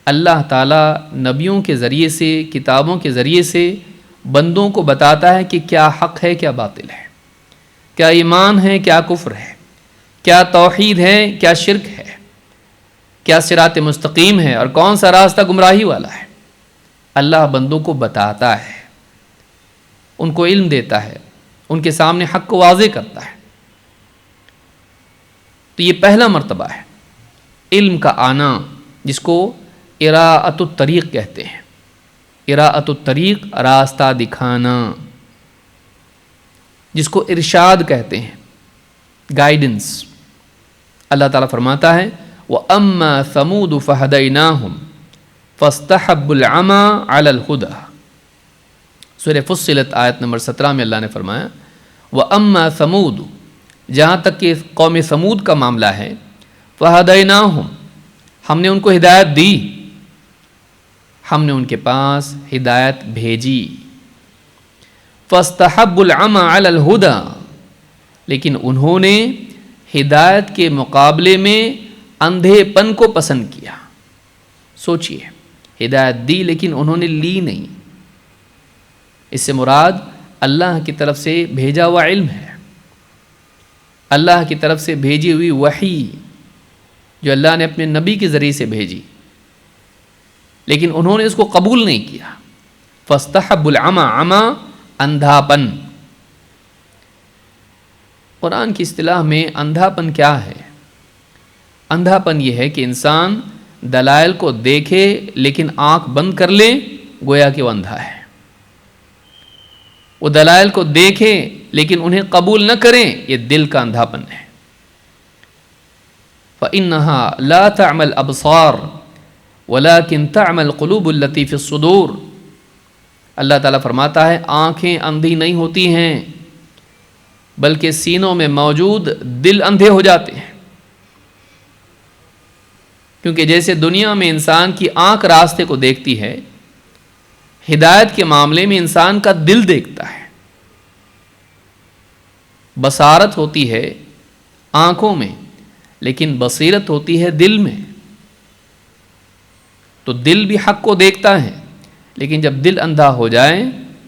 اللہ تعالیٰ نبیوں کے ذریعے سے، کتابوں کے ذریعے سے بندوں کو بتاتا ہے کہ کیا حق ہے، کیا باطل ہے، کیا ایمان ہے، کیا کفر ہے، کیا توحید ہے، کیا شرک ہے، کیا صراط مستقیم ہے اور کون سا راستہ گمراہی والا ہے۔ اللہ بندوں کو بتاتا ہے، ان کو علم دیتا ہے، ان کے سامنے حق کو واضح کرتا ہے۔ تو یہ پہلا مرتبہ ہے، علم کا آنا، جس کو اراءۃ الطریق کہتے ہیں۔ اراءۃ الطریق، راستہ دکھانا، جس کو ارشاد کہتے ہیں، گائیڈنس۔ اللہ تعالیٰ فرماتا ہے وَأَمَّا ثَمُودُ فَهَدَيْنَاهُمْ فَاسْتَحَبُّوا الْعَمَى عَلَى الْهُدَى۔ سورہ فصلت آیت نمبر 17 میں اللہ نے فرمایا وَأَمَّا ثَمُودُ، جہاں تک کہ قوم ثمود کا معاملہ ہے، فَهَدَيْنَاهُمْ، ہم نے ان کو ہدایت دی، ہم نے ان کے پاس ہدایت بھیجی۔ فَاسْتَحَبُّوا الْعَمَى عَلَى الْهُدَى، لیکن انہوں نے ہدایت کے مقابلے میں اندھے پن کو پسند کیا۔ سوچئے، ہدایت دی لیکن انہوں نے لی نہیں۔ اس سے مراد اللہ کی طرف سے بھیجا ہوا علم ہے، اللہ کی طرف سے بھیجی ہوئی وحی جو اللہ نے اپنے نبی کے ذریعے سے بھیجی، لیکن انہوں نے اس کو قبول نہیں کیا۔ فاستحب العمى، عمى اندھا پن۔ قرآن کی اصطلاح میں اندھا پن کیا ہے؟ اندھا پن یہ ہے کہ انسان دلائل کو دیکھے لیکن آنکھ بند کر لے گویا کہ وہ اندھا ہے. وہ دلائل کو دیکھیں لیکن انہیں قبول نہ کریں، یہ دل کا اندھاپن ہے. فَإِنَّهَا لَا تَعْمَى الْأَبْصَارُ وَلَكِنْ تَعْمَى الْقُلُوبُ الَّتِي فِي الصُّدُورِ. اللہ تعالیٰ فرماتا ہے آنکھیں اندھی نہیں ہوتی ہیں بلکہ سینوں میں موجود دل اندھے ہو جاتے ہیں. کیونکہ جیسے دنیا میں انسان کی آنکھ راستے کو دیکھتی ہے، ہدایت کے معاملے میں انسان کا دل دیکھتا ہے. بصارت ہوتی ہے آنکھوں میں لیکن بصیرت ہوتی ہے دل میں. تو دل بھی حق کو دیکھتا ہے لیکن جب دل اندھا ہو جائے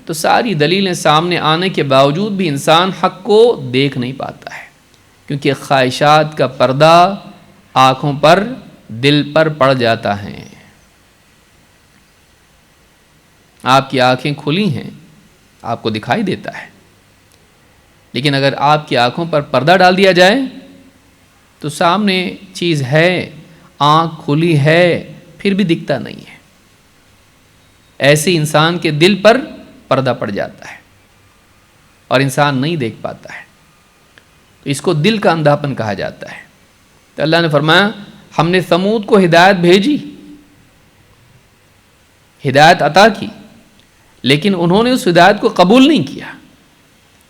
تو ساری دلیلیں سامنے آنے کے باوجود بھی انسان حق کو دیکھ نہیں پاتا ہے، کیونکہ خواہشات کا پردہ آنکھوں پر دل پر پڑ جاتا ہے. آپ کی آنکھیں کھلی ہیں، آپ کو دکھائی دیتا ہے، لیکن اگر آپ کی آنکھوں پر پردہ ڈال دیا جائے تو سامنے چیز ہے، آنکھ کھلی ہے، پھر بھی دکھتا نہیں ہے. ایسے انسان کے دل پر پردہ پڑ جاتا ہے اور انسان نہیں دیکھ پاتا ہے. تو اس کو دل کا اندھاپن کہا جاتا ہے. تو اللہ نے فرمایا ہم نے ثمود کو ہدایت بھیجی، ہدایت عطا کی، لیکن انہوں نے اس ہدایت کو قبول نہیں کیا.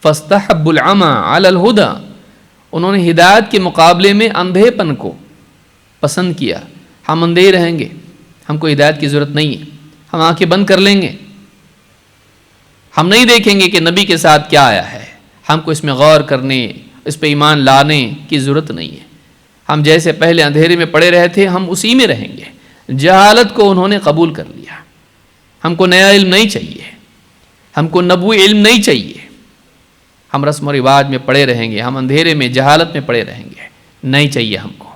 فاستحبوا العمى على الهدى. انہوں نے ہدایت کے مقابلے میں اندھے پن کو پسند کیا. ہم اندھے رہیں گے، ہم کو ہدایت کی ضرورت نہیں ہے، ہم آنکھیں بند کر لیں گے، ہم نہیں دیکھیں گے کہ نبی کے ساتھ کیا آیا ہے، ہم کو اس میں غور کرنے، اس پہ ایمان لانے کی ضرورت نہیں ہے، ہم جیسے پہلے اندھیرے میں پڑے رہے تھے ہم اسی میں رہیں گے. جہالت کو انہوں نے قبول کر لیا. ہم کو نیا علم نہیں چاہیے، ہم کو نبوی علم نہیں چاہیے، ہم رسم و رواج میں پڑے رہیں گے، ہم اندھیرے میں جہالت میں پڑے رہیں گے، نہیں چاہیے ہم کو.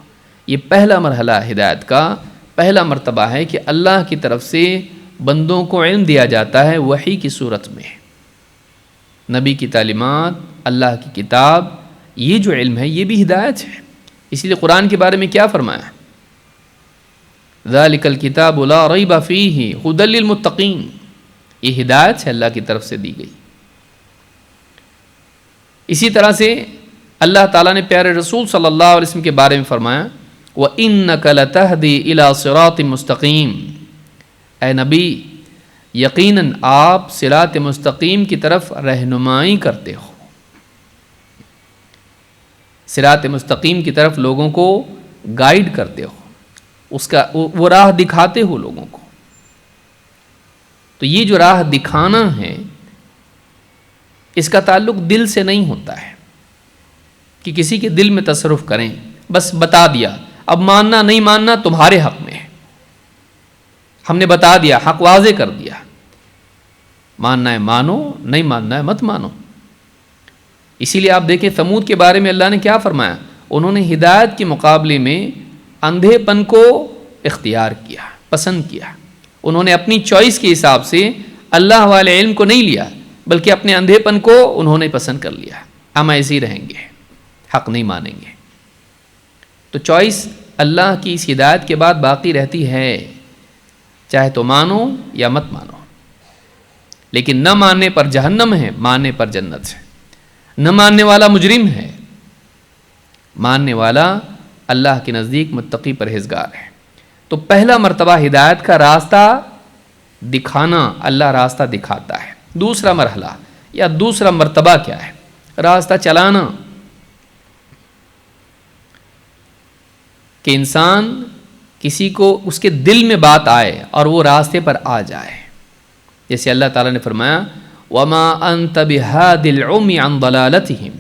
یہ پہلا مرحلہ ہدایت کا، پہلا مرتبہ ہے کہ اللہ کی طرف سے بندوں کو علم دیا جاتا ہے وحی کی صورت میں. نبی کی تعلیمات، اللہ کی کتاب، یہ جو علم ہے یہ بھی ہدایت ہے. اسی لیے قرآن کے بارے میں کیا فرمایا؟ ذَلِكَ الْكِتَابُ لَا رَيْبَ فِيهِ هُدًى لِّلْمُتَّقِينَ. یہ ہدایت ہے اللہ کی طرف سے دی گئی. اسی طرح سے اللہ تعالیٰ نے پیارے رسول صلی اللہ علیہ وسلم کے بارے میں فرمایا وَإِنَّكَ لَتَهْدِي إِلَىٰ صِرَاطٍ مُسْتَقِيمٍ. اے نبی یقیناً آپ صراط مستقیم کی طرف رہنمائی کرتے ہو، صراط مستقیم کی طرف لوگوں کو گائیڈ کرتے ہو، اس کا وہ راہ دکھاتے ہو لوگوں کو. تو یہ جو راہ دکھانا ہے اس کا تعلق دل سے نہیں ہوتا ہے کہ کسی کے دل میں تصرف کریں، بس بتا دیا، اب ماننا نہیں ماننا تمہارے حق میں ہے، ہم نے بتا دیا، حق واضح کر دیا، ماننا ہے مانو، نہیں ماننا ہے مت مانو. اسی لیے آپ دیکھیں ثمود کے بارے میں اللہ نے کیا فرمایا؟ انہوں نے ہدایت کے مقابلے میں اندھے پن کو اختیار کیا، پسند کیا. انہوں نے اپنی چوائس کے حساب سے اللہ والے علم کو نہیں لیا بلکہ اپنے اندھے پن کو انہوں نے پسند کر لیا. ہم ایسے ہی رہیں گے، حق نہیں مانیں گے. تو چوائس اللہ کی اس ہدایت کے بعد باقی رہتی ہے، چاہے تو مانو یا مت مانو. لیکن نہ ماننے پر جہنم ہے، ماننے پر جنت ہے. نہ ماننے والا مجرم ہے، ماننے والا اللہ کے نزدیک متقی پرہیزگار ہے. تو پہلا مرتبہ ہدایت کا راستہ دکھانا، اللہ راستہ دکھاتا ہے. دوسرا مرحلہ یا دوسرا مرتبہ کیا ہے؟ راستہ چلانا، کہ انسان کسی کو اس کے دل میں بات آئے اور وہ راستے پر آ جائے. جیسے اللہ تعالیٰ نے فرمایا وَمَا أَنْتَ بِهَادِ الْعُمْيِ عَنْ ضَلَالَتِهِمْ.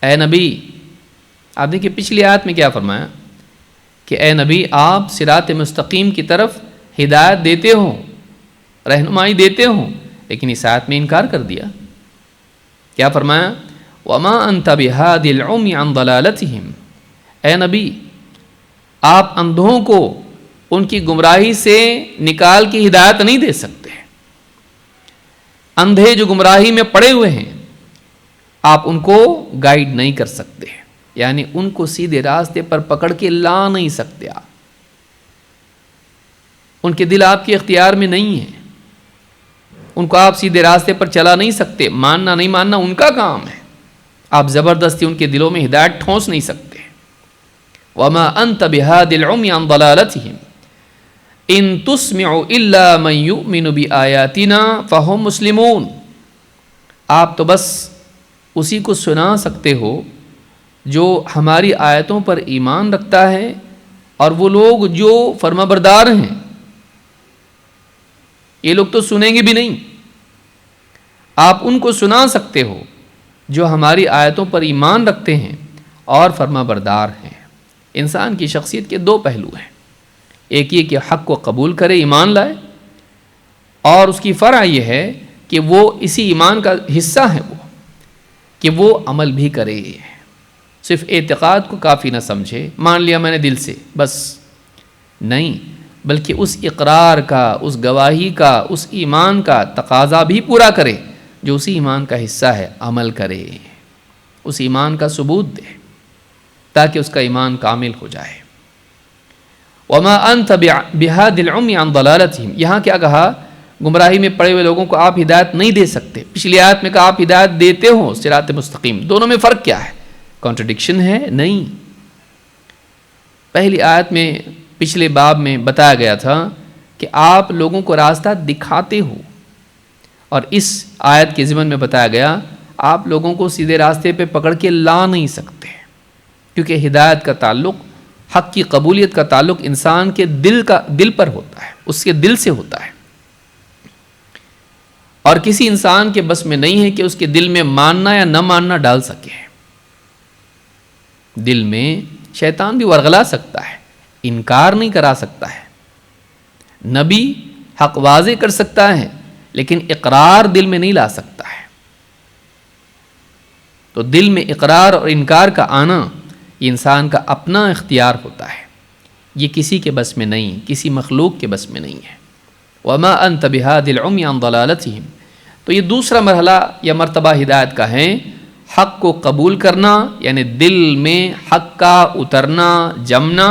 اے نبی، آپ دیکھیں پچھلی آیت میں کیا فرمایا کہ اے نبی آپ صراط مستقیم کی طرف ہدایت دیتے ہو، رہنمائی دیتے ہو، لیکن اس آیت میں انکار کر دیا. کیا فرمایا؟ وَمَا أَنْتَ بِهَادِ الْعُمْيِ عَنْ ضَلَالَتِهِمْ. اے نبی آپ اندھوں کو ان کی گمراہی سے نکال کے ہدایت نہیں دے سکتے. اندھے جو گمراہی میں پڑے ہوئے ہیں آپ ان کو گائیڈ نہیں کر سکتے، یعنی ان کو سیدھے راستے پر پکڑ کے لا نہیں سکتے. آپ ان کے دل آپ کے اختیار میں نہیں ہیں، ان کو آپ سیدھے راستے پر چلا نہیں سکتے، ماننا نہیں ماننا ان کا کام ہے، آپ زبردستی ان کے دلوں میں ہدایت ٹھونس نہیں سکتے۔ وما انت بهاد العمي عن ضلالتهم ان تسمع الا من يؤمن بآياتنا فهم مسلمون، آپ تو بس اسی کو سنا سکتے ہو جو ہماری آیتوں پر ایمان رکھتا ہے اور وہ لوگ جو فرما بردار ہیں، یہ لوگ تو سنیں گے بھی نہیں، آپ ان کو سنا سکتے ہو جو ہماری آیتوں پر ایمان رکھتے ہیں اور فرما بردار ہیں۔ انسان کی شخصیت کے دو پہلو ہیں، ایک یہ کہ حق کو قبول کرے، ایمان لائے، اور اس کی فرع یہ ہے کہ وہ اسی ایمان کا حصہ ہے وہ کہ وہ عمل بھی کرے، صرف اعتقاد کو کافی نہ سمجھے، مان لیا میں نے دل سے بس نہیں، بلکہ اس اقرار کا، اس گواہی کا، اس ایمان کا تقاضا بھی پورا کرے جو اسی ایمان کا حصہ ہے، عمل کرے، اس ایمان کا ثبوت دے تاکہ اس کا ایمان کامل ہو جائے۔ وما انت بہاد العمی عن ضلالتہم، یہاں کیا کہا؟ گمراہی میں پڑے ہوئے لوگوں کو آپ ہدایت نہیں دے سکتے، پچھلی آیت میں کہا آپ ہدایت دیتے ہو صراط مستقیم، دونوں میں فرق کیا ہے؟ کانٹرڈکشن ہے؟ نہیں۔ پہلی آیت میں پچھلے باب میں بتایا گیا تھا کہ آپ لوگوں کو راستہ دکھاتے ہو، اور اس آیت کے ضمن میں بتایا گیا آپ لوگوں کو سیدھے راستے پہ پکڑ کے لا نہیں سکتے، کیونکہ ہدایت کا تعلق، حق کی قبولیت کا تعلق انسان کے دل پر ہوتا ہے، اس کے دل سے ہوتا ہے، اور کسی انسان کے بس میں نہیں ہے کہ اس کے دل میں ماننا یا نہ ماننا ڈال سکے۔ دل میں شیطان بھی ورغلا سکتا ہے، انکار نہیں کرا سکتا ہے، نبی حق واضح کر سکتا ہے لیکن اقرار دل میں نہیں لا سکتا ہے۔ تو دل میں اقرار اور انکار کا آنا یہ انسان کا اپنا اختیار ہوتا ہے، یہ کسی کے بس میں نہیں، کسی مخلوق کے بس میں نہیں ہے۔ وما انت بہاد العمی عن ضلالتہم، تو یہ دوسرا مرحلہ یا مرتبہ ہدایت کا ہے، حق کو قبول کرنا، یعنی دل میں حق کا اترنا، جمنا،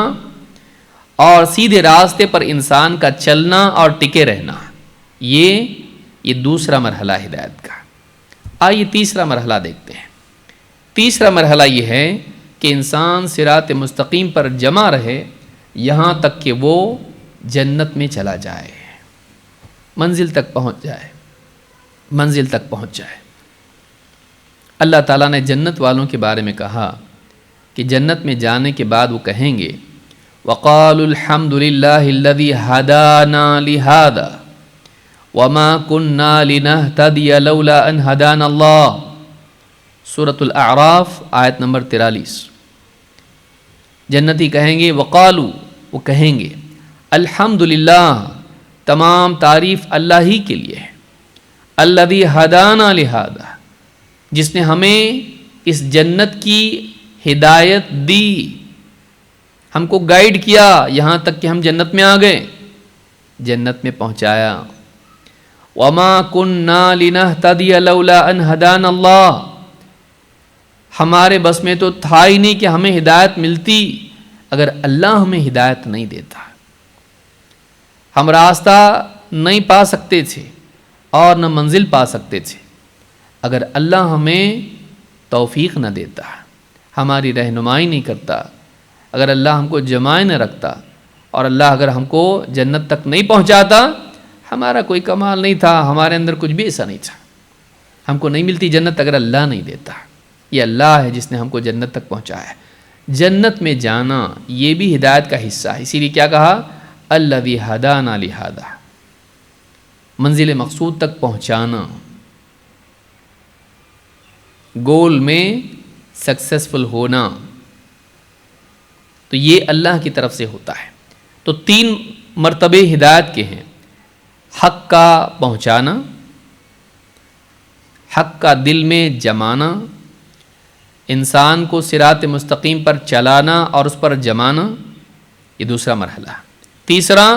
اور سیدھے راستے پر انسان کا چلنا اور ٹکے رہنا، یہ دوسرا مرحلہ ہدایت کا۔ آئیے تیسرا مرحلہ دیکھتے ہیں۔ تیسرا مرحلہ یہ ہے کہ انسان صراط مستقیم پر جمع رہے یہاں تک کہ وہ جنت میں چلا جائے، منزل تک پہنچ جائے، منزل تک پہنچ جائے۔ اللہ تعالیٰ نے جنت والوں کے بارے میں کہا کہ جنت میں جانے کے بعد وہ کہیں گے وَقَالُوا الْحَمْدُ لِلَّهِ الَّذِي هَدَانَا لِهَذَا وَمَا كُنَّا لِنَهْتَدِيَ لَوْلَا أَنْ هَدَانَا اللَّهُ، سورۃ الاعراف آیت نمبر 43۔ جنتی کہیں گے وقالو، وہ کہیں گے الحمدللہ، تمام تعریف اللہ ہی کے لیے ہے، الذی ہدانا لہذا، جس نے ہمیں اس جنت کی ہدایت دی، ہم کو گائیڈ کیا یہاں تک کہ ہم جنت میں آ گئے، جنت میں پہنچایا۔ وما کننا لنہتدی لولا ان ہدانا اللہ، ہمارے بس میں تو تھا ہی نہیں کہ ہمیں ہدایت ملتی اگر اللہ ہمیں ہدایت نہیں دیتا، ہم راستہ نہیں پا سکتے تھے اور نہ منزل پا سکتے تھے اگر اللہ ہمیں توفیق نہ دیتا، ہماری رہنمائی نہیں کرتا، اگر اللہ ہم کو جمائے نہ رکھتا، اور اللہ اگر ہم کو جنت تک نہیں پہنچاتا، ہمارا کوئی کمال نہیں تھا، ہمارے اندر کچھ بھی ایسا نہیں تھا، ہم کو نہیں ملتی جنت اگر اللہ نہیں دیتا۔ یہ اللہ ہے جس نے ہم کو جنت تک پہنچایا ہے۔ جنت میں جانا یہ بھی ہدایت کا حصہ ہے، اسی لیے کیا کہا؟ الذی ہدانا لہذا، منزل مقصود تک پہنچانا، گول میں سکسیسفل ہونا، تو یہ اللہ کی طرف سے ہوتا ہے۔ تو 3 مرتبے ہدایت کے ہیں، حق کا پہنچانا، حق کا دل میں جمانا، انسان کو صراط مستقیم پر چلانا اور اس پر جمانا، یہ دوسرا مرحلہ۔ تیسرا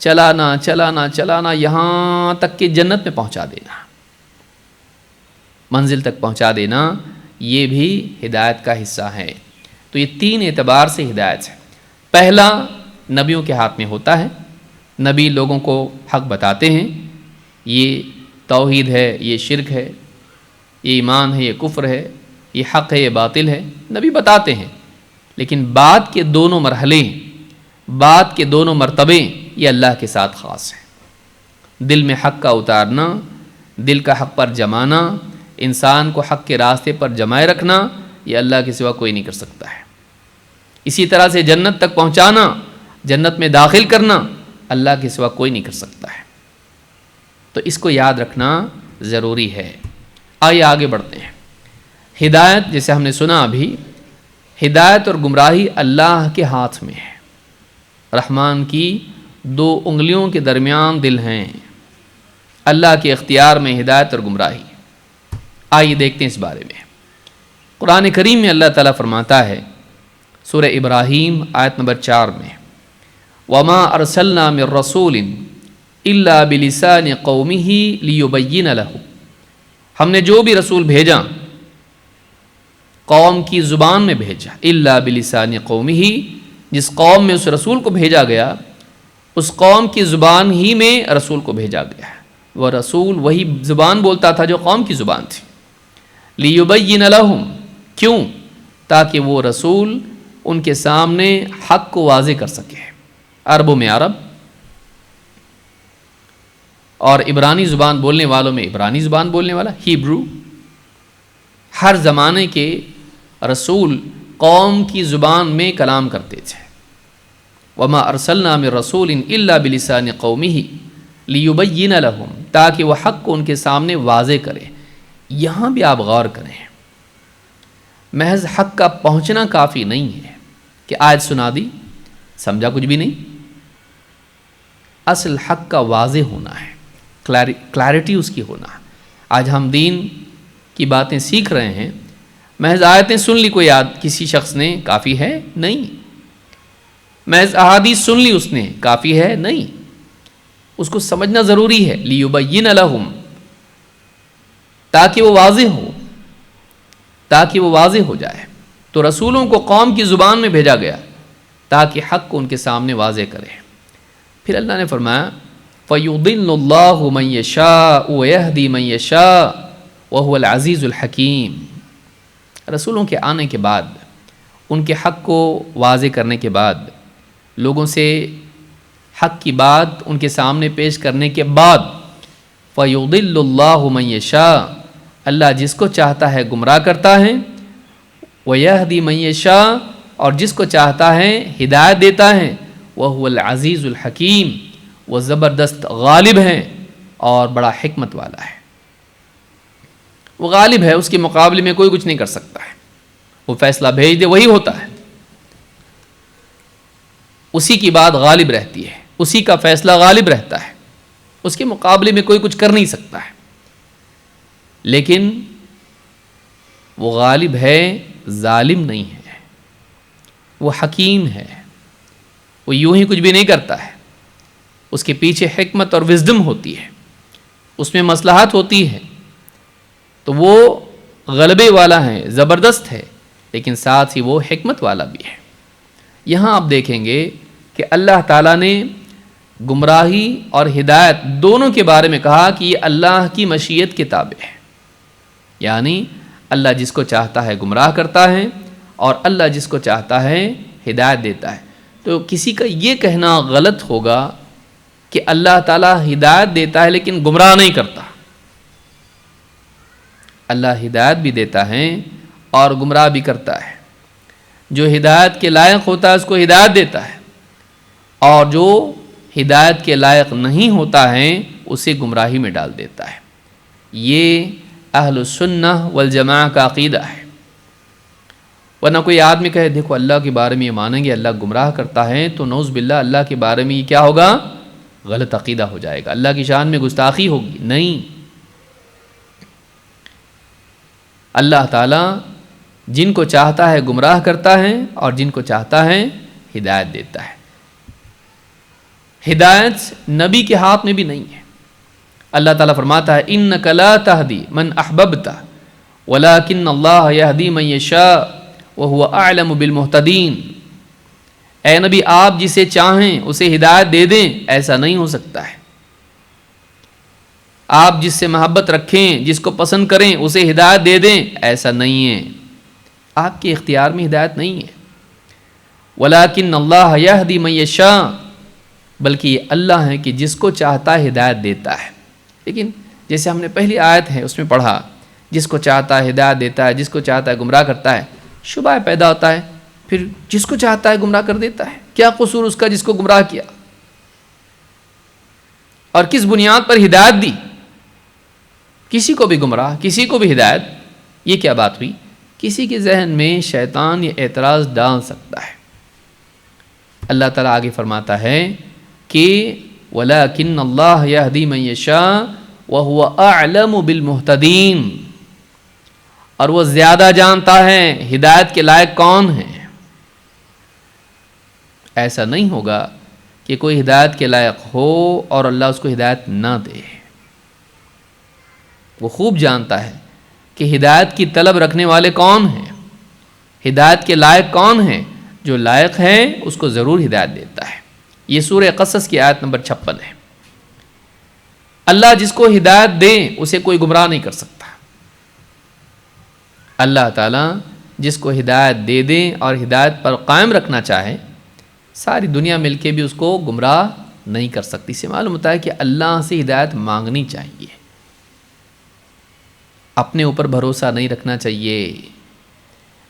چلانا چلانا چلانا یہاں تک کہ جنت میں پہنچا دینا، منزل تک پہنچا دینا، یہ بھی ہدایت کا حصہ ہے۔ تو یہ 3 اعتبار سے ہدایت ہے۔ پہلا نبیوں کے ہاتھ میں ہوتا ہے، نبی لوگوں کو حق بتاتے ہیں، یہ توحید ہے، یہ شرک ہے، یہ ایمان ہے، یہ کفر ہے، یہ حق ہے، یہ باطل ہے، نبی بتاتے ہیں، لیکن بات کے دونوں مرحلے، بات کے دونوں مرتبے یہ اللہ کے ساتھ خاص ہیں۔ دل میں حق کا اتارنا، دل کا حق پر جمانا، انسان کو حق کے راستے پر جمائے رکھنا، یہ اللہ کے سوا کوئی نہیں کر سکتا ہے۔ اسی طرح سے جنت تک پہنچانا، جنت میں داخل کرنا، اللہ کے سوا کوئی نہیں کر سکتا ہے۔ تو اس کو یاد رکھنا ضروری ہے۔ آئیے آگے بڑھتے ہیں۔ ہدایت، جیسے ہم نے سنا ابھی، ہدایت اور گمراہی اللہ کے ہاتھ میں ہے۔ رحمان کی 2 انگلیوں کے درمیان دل ہیں، اللہ کے اختیار میں ہدایت اور گمراہی۔ آئیے دیکھتے ہیں اس بارے میں۔ قرآن کریم میں اللہ تعالیٰ فرماتا ہے، سورہ ابراہیم آیت نمبر 4 میں، وَمَا أَرْسَلْنَا مِن رَّسُولٍ إِلَّا بِلِسَانِ قَوْمِهِ لِيُبَيِّنَ لَهُمْ، ہم نے جو بھی رسول بھیجا قوم کی زبان میں بھیجا، إِلَّا بِلِسَانِ قَوْمِهِ، جس قوم میں اس رسول کو بھیجا گیا اس قوم کی زبان ہی میں رسول کو بھیجا گیا ہے۔ وہ رسول وہی زبان بولتا تھا جو قوم کی زبان تھی۔ لِيُبَيِّنَ لَهُمْ، کیوں؟ تاکہ وہ رسول ان کے سامنے حق کو واضح کر سکے۔ عربوں میں عرب اور عبرانی زبان بولنے والوں میں عبرانی زبان بولنے والا ہیبرو، ہر زمانے کے رسول قوم کی زبان میں کلام کرتے تھے۔ وَمَا أَرْسَلْنَا مِن رَّسُولٍ إِلَّا بِلِسَانِ قَوْمِهِ لِيُبَيِّنَ لَهُمْ، تاکہ وہ حق کو ان کے سامنے واضح کرے۔ یہاں بھی آپ غور کریں، محض حق کا پہنچنا کافی نہیں ہے کہ آیت سنا دی سمجھا کچھ بھی نہیں۔ اصل حق کا واضح ہونا ہے، کلیرٹی اس کی ہونا ہے۔ آج ہم دین کی باتیں سیکھ رہے ہیں، محض آیتیں سن لی کوئی کسی شخص نے کافی ہے نہیں، محض احادیث سن لی اس نے کافی ہے نہیں، اس کو سمجھنا ضروری ہے۔ لِيُبَيِّنَ لَهُمْ، تاکہ وہ واضح ہو، تاکہ وہ واضح ہو جائے۔ تو رسولوں کو قوم کی زبان میں بھیجا گیا تاکہ حق کو ان کے سامنے واضح کرے۔ پھر اللہ نے فرمایا فَيُضِلُّ اللَّهُ مَن يَشَاءُ وَيَهْدِي مَن يَشَاءُ وَهُوَ الْعَزِيزُ الْحَكِيمُ۔ رسولوں کے آنے کے بعد، ان کے حق کو واضح کرنے کے بعد، لوگوں سے حق کی بات ان کے سامنے پیش کرنے کے بعد، فَيُضِلُّ اللَّهُ مَن يَشَاءُ، اللہ جس کو چاہتا ہے گمراہ کرتا ہے، وَيَهْدِي مَن يَشَاءُ، اور جس کو چاہتا ہے ہدایت دیتا ہے، وَهُوَ الْعَزِيزُ الْحَكِيمُ، وہ زبردست غالب ہے اور بڑا حکمت والا ہے۔ وہ غالب ہے، اس کے مقابلے میں کوئی کچھ نہیں کر سکتا ہے، وہ فیصلہ بھیج دے وہی ہوتا ہے، اسی کی بات غالب رہتی ہے، اسی کا فیصلہ غالب رہتا ہے، اس کے مقابلے میں کوئی کچھ کر نہیں سکتا ہے۔ لیکن وہ غالب ہے، ظالم نہیں ہے، وہ حکیم ہے، وہ یوں ہی کچھ بھی نہیں کرتا ہے، اس کے پیچھے حکمت اور وزڈم ہوتی ہے، اس میں مصلحت ہوتی ہے، تو وہ غلبے والا ہے، زبردست ہے، لیکن ساتھ ہی وہ حکمت والا بھی ہے۔ یہاں آپ دیکھیں گے کہ اللہ تعالیٰ نے گمراہی اور ہدایت دونوں کے بارے میں کہا کہ یہ اللہ کی مشیت کے تابع ہے، یعنی اللہ جس کو چاہتا ہے گمراہ کرتا ہے اور اللہ جس کو چاہتا ہے ہدایت دیتا ہے۔ تو کسی کا یہ کہنا غلط ہوگا کہ اللہ تعالیٰ ہدایت دیتا ہے لیکن گمراہ نہیں کرتا۔ اللہ ہدایت بھی دیتا ہے اور گمراہ بھی کرتا ہے، جو ہدایت کے لائق ہوتا ہے اس کو ہدایت دیتا ہے، اور جو ہدایت کے لائق نہیں ہوتا ہے اسے گمراہی میں ڈال دیتا ہے۔ یہ اہل السنہ والجماعہ کا عقیدہ ہے۔ ورنہ کوئی آدمی کہے دیکھو اللہ کے بارے میں یہ مانیں گے اللہ گمراہ کرتا ہے، تو نعوذ باللہ اللہ کے بارے میں یہ کیا ہوگا؟ غلط عقیدہ ہو جائے گا، اللہ کی شان میں گستاخی ہوگی۔ نہیں، اللہ تعالیٰ جن کو چاہتا ہے گمراہ کرتا ہے اور جن کو چاہتا ہے ہدایت دیتا ہے۔ ہدایت نبی کے ہاتھ میں بھی نہیں ہے۔ اللہ تعالیٰ فرماتا ہے اِنَّكَ لَا تَهْدِي مَنْ أَحْبَبْتَ وَلَكِنَّ اللَّهَ يَهْدِي مَنْ يَشَاءُ وَهُوَ أَعْلَمُ بِالْمُهْتَدِينَ۔ اے نبی آپ جسے چاہیں اسے ہدایت دے دیں، ایسا نہیں ہو سکتا ہے۔ آپ جس سے محبت رکھیں، جس کو پسند کریں اسے ہدایت دے دیں، ایسا نہیں ہے، آپ کے اختیار میں ہدایت نہیں ہے۔ وَلَٰكِنَّ اللَّهَ يَهْدِي مَن يَشَاءُ، بلکہ یہ اللہ ہے کہ جس کو چاہتا ہے ہدایت دیتا ہے۔ لیکن جیسے ہم نے پہلی آیت ہے اس میں پڑھا، جس کو چاہتا ہے ہدایت دیتا ہے، جس کو چاہتا ہے گمراہ کرتا ہے، شبہ پیدا ہوتا ہے، پھر جس کو چاہتا ہے گمراہ کر دیتا ہے، کیا قصور اس کا جس کو گمراہ کیا، اور کس بنیاد پر ہدایت دی؟ کسی کو بھی گمراہ، کسی کو بھی ہدایت، یہ کیا بات ہوئی؟ کسی کے ذہن میں شیطان یہ اعتراض ڈال سکتا ہے۔ اللہ تعالیٰ آگے فرماتا ہے کہ وَلَٰكِنَّ اللَّهَ يَهْدِي مَن يَشَاءُ وَهُوَ أَعْلَمُ بِالْمُهْتَدِينَ، اور وہ زیادہ جانتا ہے ہدایت کے لائق کون ہیں۔ ایسا نہیں ہوگا کہ کوئی ہدایت کے لائق ہو اور اللہ اس کو ہدایت نہ دے۔ وہ خوب جانتا ہے کہ ہدایت کی طلب رکھنے والے کون ہیں، ہدایت کے لائق کون ہیں، جو لائق ہے اس کو ضرور ہدایت دیتا ہے۔ یہ سورہ قصص کی آیت نمبر 56 ہے۔ اللہ جس کو ہدایت دے اسے کوئی گمراہ نہیں کر سکتا۔ اللہ تعالیٰ جس کو ہدایت دے دے اور ہدایت پر قائم رکھنا چاہے، ساری دنیا مل کے بھی اس کو گمراہ نہیں کر سکتی۔ اس سے معلوم ہوتا ہے کہ اللہ سے ہدایت مانگنی چاہیے، اپنے اوپر بھروسہ نہیں رکھنا چاہیے۔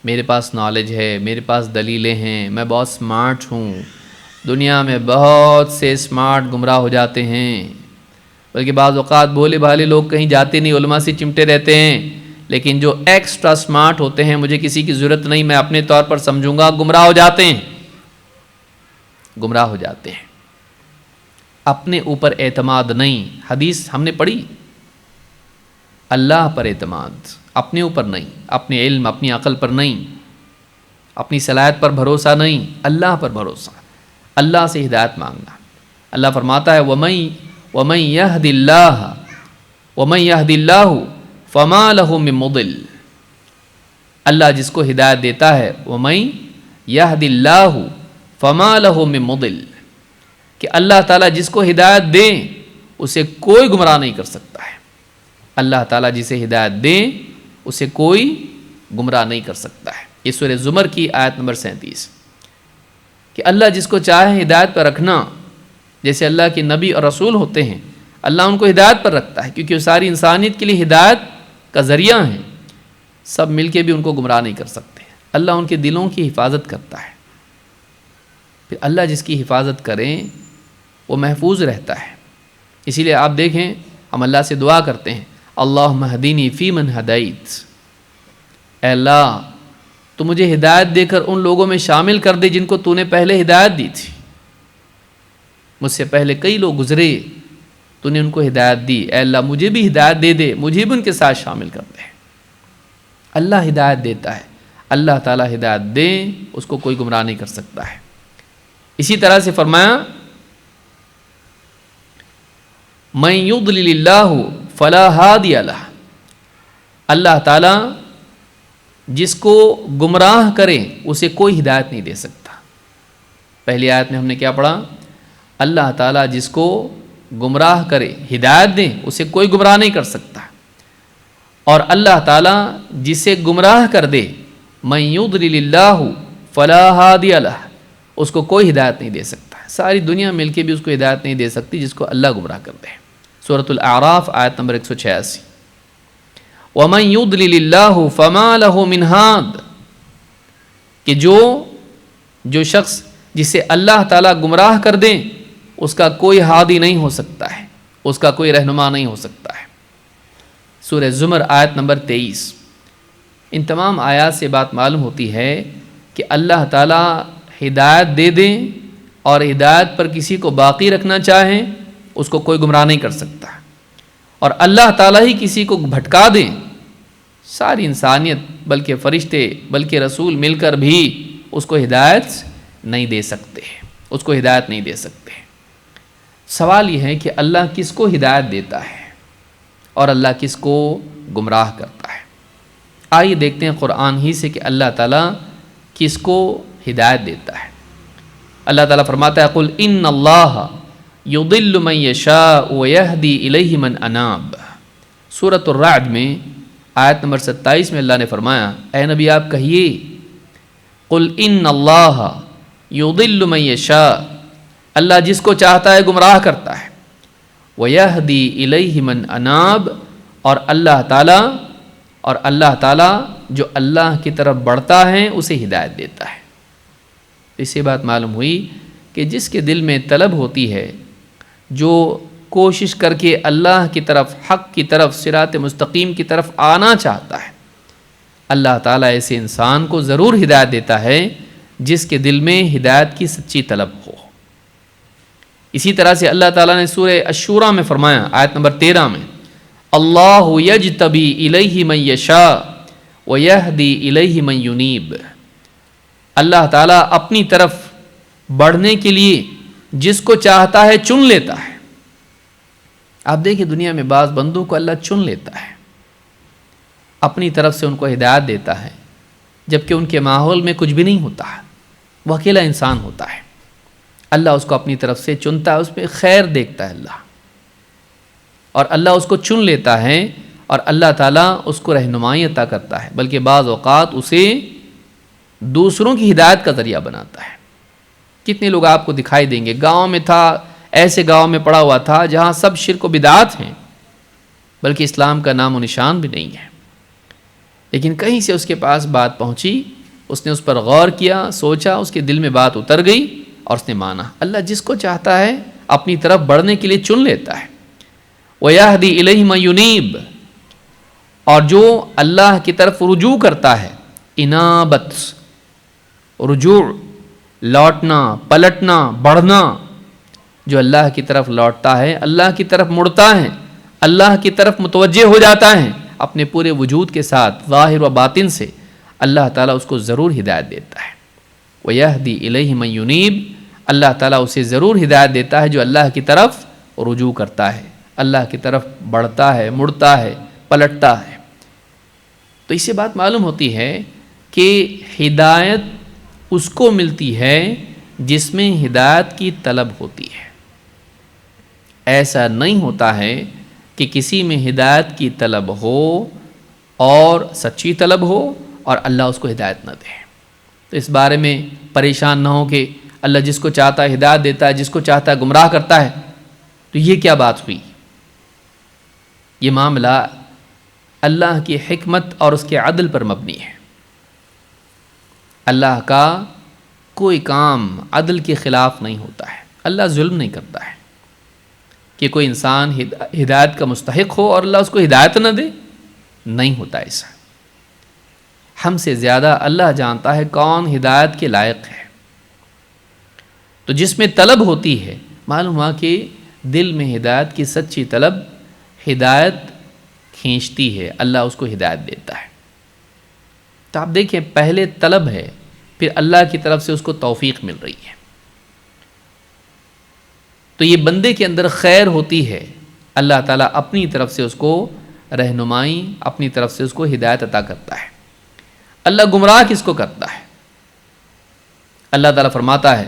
میرے پاس نالج ہے، میرے پاس دلیلیں ہیں، میں بہت سمارٹ ہوں۔ دنیا میں بہت سے سمارٹ گمراہ ہو جاتے ہیں، بلکہ بعض اوقات بھولے بھالے لوگ کہیں جاتے نہیں، علماء سے چمٹے رہتے ہیں، لیکن جو ایکسٹرا سمارٹ ہوتے ہیں، مجھے کسی کی ضرورت نہیں، میں اپنے طور پر سمجھوں گا، گمراہ ہو جاتے ہیں، گمراہ ہو جاتے ہیں۔ اپنے اوپر اعتماد نہیں، حدیث ہم نے پڑھی، اللہ پر اعتماد، اپنے اوپر نہیں، اپنے علم اپنی عقل پر نہیں، اپنی صلاحیت پر بھروسہ نہیں، اللہ پر بھروسہ، اللہ سے ہدایت مانگنا۔ اللہ فرماتا ہے وَمَن يَهْدِ اللَّهُ فَمَا لَهُ مِن مُضِلٍّ، اللہ جس کو ہدایت دیتا ہے، وَمَن يَهْدِ اللَّهُ فَمَا لَهُ مِن مُضِلٍّ، کہ اللہ تعالیٰ جس کو ہدایت دے اسے کوئی گمراہ نہیں کر سکتا ہے۔ اللہ تعالیٰ جسے ہدایت دے اسے کوئی گمراہ نہیں کر سکتا ہے۔ یہ سورہ زمر کی آیت نمبر 37، کہ اللہ جس کو چاہے ہدایت پر رکھنا، جیسے اللہ کے نبی اور رسول ہوتے ہیں، اللہ ان کو ہدایت پر رکھتا ہے، کیونکہ وہ ساری انسانیت کے لیے ہدایت کا ذریعہ ہیں، سب مل کے بھی ان کو گمراہ نہیں کر سکتے۔ اللہ ان کے دلوں کی حفاظت کرتا ہے، پھر اللہ جس کی حفاظت کریں وہ محفوظ رہتا ہے۔ اسی لیے آپ دیکھیں ہم اللہ سے دعا کرتے ہیں، اللہم اہدنی فی من ہدیت، اے اللہ تو مجھے ہدایت دے کر ان لوگوں میں شامل کر دے جن کو تو نے پہلے ہدایت دی تھی۔ مجھ سے پہلے کئی لوگ گزرے، تو نے ان کو ہدایت دی، اے اللہ مجھے بھی ہدایت دے دے، مجھے بھی ان کے ساتھ شامل کر دے۔ اللہ ہدایت دیتا ہے، اللہ تعالیٰ ہدایت دے اس کو کوئی گمراہ نہیں کر سکتا ہے۔ اسی طرح سے فرمایا مَن يُضْلِلِ اللَّهُ فَلَا هَادِيَ لَهُ، اللہ تعالیٰ جس کو گمراہ کرے اسے کوئی ہدایت نہیں دے سکتا۔ پہلی آیت میں ہم نے کیا پڑھا؟ اللہ تعالیٰ جس کو گمراہ کرے، ہدایت دے، اسے کوئی گمراہ نہیں کر سکتا، اور اللہ تعالیٰ جسے گمراہ کر دے، مَن يُضْلِلِ اللَّهُ فَلَا هَادِيَ لَهُ، اس کو کوئی ہدایت نہیں دے سکتا۔ ساری دنیا مل کے بھی اس کو ہدایت نہیں دے سکتی جس کو اللہ گمراہ کر دے۔ سورۃ الاعراف آیت نمبر 186، وَمَن يُضْلِلِ اللَّهُ فَمَا لَهُ مِنْ هَادٍ، کہ جو شخص جسے اللہ تعالیٰ گمراہ کر دیں اس کا کوئی ہادی نہیں ہو سکتا ہے، اس کا کوئی رہنما نہیں ہو سکتا ہے۔ سورہ زمر آیت نمبر 23۔ ان تمام آیات سے بات معلوم ہوتی ہے کہ اللہ تعالیٰ ہدایت دے دیں اور ہدایت پر کسی کو باقی رکھنا چاہیں اس کو کوئی گمراہ نہیں کر سکتا، اور اللہ تعالیٰ ہی کسی کو بھٹکا دیں، ساری انسانیت بلکہ فرشتے بلکہ رسول مل کر بھی اس کو ہدایت نہیں دے سکتے، اس کو ہدایت نہیں دے سکتے۔ سوال یہ ہے کہ اللہ کس کو ہدایت دیتا ہے اور اللہ کس کو گمراہ کرتا ہے؟ آئیے دیکھتے ہیں قرآن ہی سے کہ اللہ تعالیٰ کس کو ہدایت دیتا ہے۔ اللہ تعالیٰ فرماتا ہے قل ان اللہ یضل من یشاء ویہدی الیہ من اناب۔ سورۃ الرعد میں آیت نمبر 27 میں اللہ نے فرمایا اے نبی آپ کہیے قل ان اللہ یضل من یشاء، اللہ جس کو چاہتا ہے گمراہ کرتا ہے، ویہدی الیہ من اناب، اور اللہ تعالیٰ جو اللہ کی طرف بڑھتا ہے اسے ہدایت دیتا ہے۔ اس سے بات معلوم ہوئی کہ جس کے دل میں طلب ہوتی ہے، جو کوشش کر کے اللہ کی طرف، حق کی طرف، صراط مستقیم کی طرف آنا چاہتا ہے، اللہ تعالیٰ ایسے انسان کو ضرور ہدایت دیتا ہے جس کے دل میں ہدایت کی سچی طلب ہو۔ اسی طرح سے اللہ تعالیٰ نے سورہ الشورى میں فرمایا آیت نمبر 13 میں اللہ یجتبی الیہ من یشاء ویہدی الیہ من ینیب، اللہ تعالیٰ اپنی طرف بڑھنے کے لیے جس کو چاہتا ہے چن لیتا ہے۔ آپ دیکھیں دنیا میں بعض بندوں کو اللہ چن لیتا ہے، اپنی طرف سے ان کو ہدایت دیتا ہے، جبکہ ان کے ماحول میں کچھ بھی نہیں ہوتا ہے، وہ اکیلا انسان ہوتا ہے، اللہ اس کو اپنی طرف سے چنتا ہے، اس پہ خیر دیکھتا ہے اللہ، اور اللہ اس کو چن لیتا ہے، اور اللہ تعالیٰ اس کو رہنمائی عطا کرتا ہے، بلکہ بعض اوقات اسے دوسروں کی ہدایت کا ذریعہ بناتا ہے۔ کتنے لوگ آپ کو دکھائی دیں گے، گاؤں میں تھا، ایسے گاؤں میں پڑا ہوا تھا جہاں سب شرک و بدعات ہیں، بلکہ اسلام کا نام و نشان بھی نہیں ہے، لیکن کہیں سے اس کے پاس بات پہنچی، اس نے اس پر غور کیا، سوچا، اس کے دل میں بات اتر گئی اور اس نے مانا۔ اللہ جس کو چاہتا ہے اپنی طرف بڑھنے کے لیے چن لیتا ہے۔ وَيَهْدِي إِلَيْهِ مَن يُنِيبُ، اور جو اللہ کی طرف رجوع کرتا ہے، انابت، رجوع، لوٹنا، پلٹنا، بڑھنا، جو اللہ کی طرف لوٹتا ہے، اللہ کی طرف مڑتا ہے، اللہ کی طرف متوجہ ہو جاتا ہے اپنے پورے وجود کے ساتھ، ظاہر و باطن سے، اللہ تعالیٰ اس کو ضرور ہدایت دیتا ہے۔ وَيَهْدِي إِلَيْهِ مَن يُنِيبُ، اللہ تعالیٰ اسے ضرور ہدایت دیتا ہے جو اللہ کی طرف رجوع کرتا ہے، اللہ کی طرف بڑھتا ہے، مڑتا ہے، پلٹتا ہے۔ تو اس سے بات معلوم ہوتی ہے کہ ہدایت اس کو ملتی ہے جس میں ہدایت کی طلب ہوتی ہے۔ ایسا نہیں ہوتا ہے کہ کسی میں ہدایت کی طلب ہو اور سچی طلب ہو اور اللہ اس کو ہدایت نہ دے۔ تو اس بارے میں پریشان نہ ہو کہ اللہ جس کو چاہتا ہے ہدایت دیتا ہے، جس کو چاہتا ہے گمراہ کرتا ہے، تو یہ کیا بات ہوئی؟ یہ معاملہ اللہ کی حکمت اور اس کے عدل پر مبنی ہے۔ اللہ کا کوئی کام عدل کے خلاف نہیں ہوتا ہے، اللہ ظلم نہیں کرتا ہے کہ کوئی انسان ہدایت کا مستحق ہو اور اللہ اس کو ہدایت نہ دے، نہیں ہوتا ایسا۔ ہم سے زیادہ اللہ جانتا ہے کون ہدایت کے لائق ہے۔ تو جس میں طلب ہوتی ہے، معلوم ہوا کہ دل میں ہدایت کی سچی طلب ہدایت کھینچتی ہے، اللہ اس کو ہدایت دیتا ہے۔ تو آپ دیکھیں پہلے طلب ہے، پھر اللہ کی طرف سے اس کو توفیق مل رہی ہے۔ تو یہ بندے کے اندر خیر ہوتی ہے، اللہ تعالیٰ اپنی طرف سے اس کو رہنمائی، اپنی طرف سے اس کو ہدایت عطا کرتا ہے۔ اللہ گمراہ کس کو کرتا ہے؟ اللہ تعالیٰ فرماتا ہے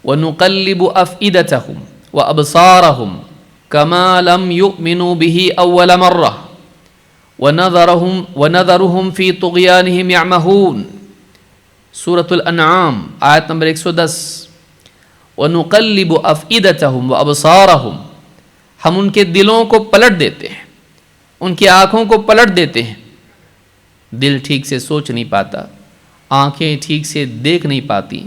وَنُقَلِّبُ أَفْئِدَتَهُمْ وَأَبْصَارَهُمْ كَمَا لَمْ يُؤْمِنُوا بِهِ أَوَّلَ مَرَّةٍ وَنَذَرُهُمْ فِي طُغْيَانِهِمْ يَعْمَهُونَ، سورۃ الانعام آیت نمبر 110۔ وَنُقَلِّبُ أَفْئِدَتَهُمْ وَأَبْصَارَهُمْ، ہم ان کے دلوں کو پلٹ دیتے ہیں، ان کی آنکھوں کو پلٹ دیتے ہیں۔ دل ٹھیک سے سوچ نہیں پاتا، آنکھیں ٹھیک سے دیکھ نہیں پاتی،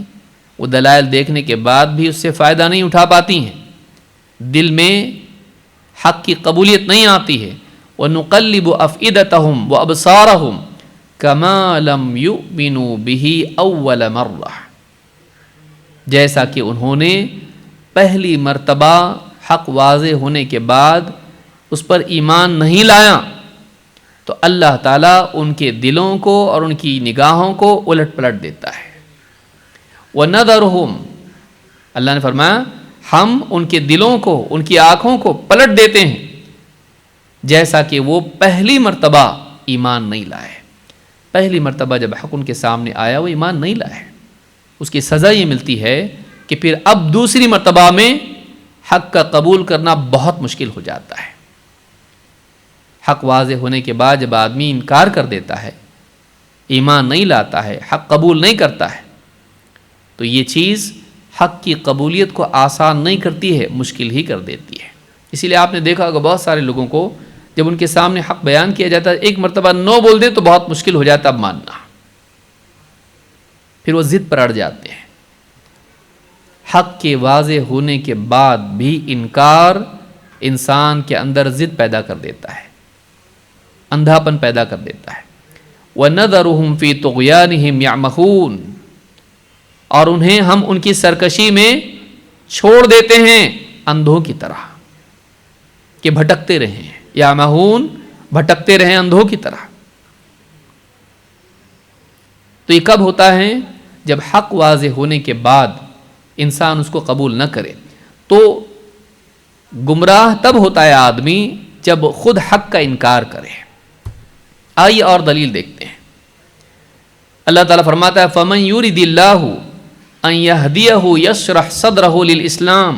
وہ دلائل دیکھنے کے بعد بھی اس سے فائدہ نہیں اٹھا پاتی ہیں، دل میں حق کی قبولیت نہیں آتی ہے۔ وَنُقَلِّبُ أَفْئِدَتَهُمْ وَأَبْصَارَهُمْ كَمَا لَمْ يُؤْمِنُوا بِهِ أَوَّلَ مَرَّةٍ، جیسا کہ انہوں نے پہلی مرتبہ حق واضح ہونے کے بعد اس پر ایمان نہیں لایا، تو اللہ تعالیٰ ان کے دلوں کو اور ان کی نگاہوں کو الٹ پلٹ دیتا ہے۔ وَنَذَرُهُمْ، اللہ نے فرمایا ہم ان کے دلوں کو، ان کی آنکھوں کو پلٹ دیتے ہیں جیسا کہ وہ پہلی مرتبہ ایمان نہیں لائے۔ پہلی مرتبہ جب حق ان کے سامنے آیا وہ ایمان نہیں لائے، اس کی سزا یہ ملتی ہے کہ پھر اب دوسری مرتبہ میں حق کا قبول کرنا بہت مشکل ہو جاتا ہے۔ حق واضح ہونے کے بعد جب آدمی انکار کر دیتا ہے، ایمان نہیں لاتا ہے، حق قبول نہیں کرتا ہے، تو یہ چیز حق کی قبولیت کو آسان نہیں کرتی ہے، مشکل ہی کر دیتی ہے۔ اسی لیے آپ نے دیکھا ہوگا بہت سارے لوگوں کو جب ان کے سامنے حق بیان کیا جاتا ہے، ایک مرتبہ نو بول دیں تو بہت مشکل ہو جاتا اب ماننا، پھر وہ ضد پر اڑ جاتے ہیں۔ حق کے واضح ہونے کے بعد بھی انکار انسان کے اندر ضد پیدا کر دیتا ہے، اندھاپن پیدا کر دیتا ہے۔ وَنَذَرُهُمْ فِي طُغْيَانِهِمْ يَعْمَهُونَ، اور انہیں ہم ان کی سرکشی میں چھوڑ دیتے ہیں اندھوں کی طرح کہ بھٹکتے رہیں، یعمہون بھٹکتے رہیں اندھوں کی طرح۔ تو یہ کب ہوتا ہے؟ جب حق واضح ہونے کے بعد انسان اس کو قبول نہ کرے۔ تو گمراہ تب ہوتا ہے آدمی جب خود حق کا انکار کرے۔ آئیے اور دلیل دیکھتے ہیں۔ اللہ تعالیٰ فرماتا ہے فَمَن يُرِدِ اللَّهُ أَن يَهْدِيَهُ يَشْرَحْ صَدْرَهُ لِلْإِسْلَامِ،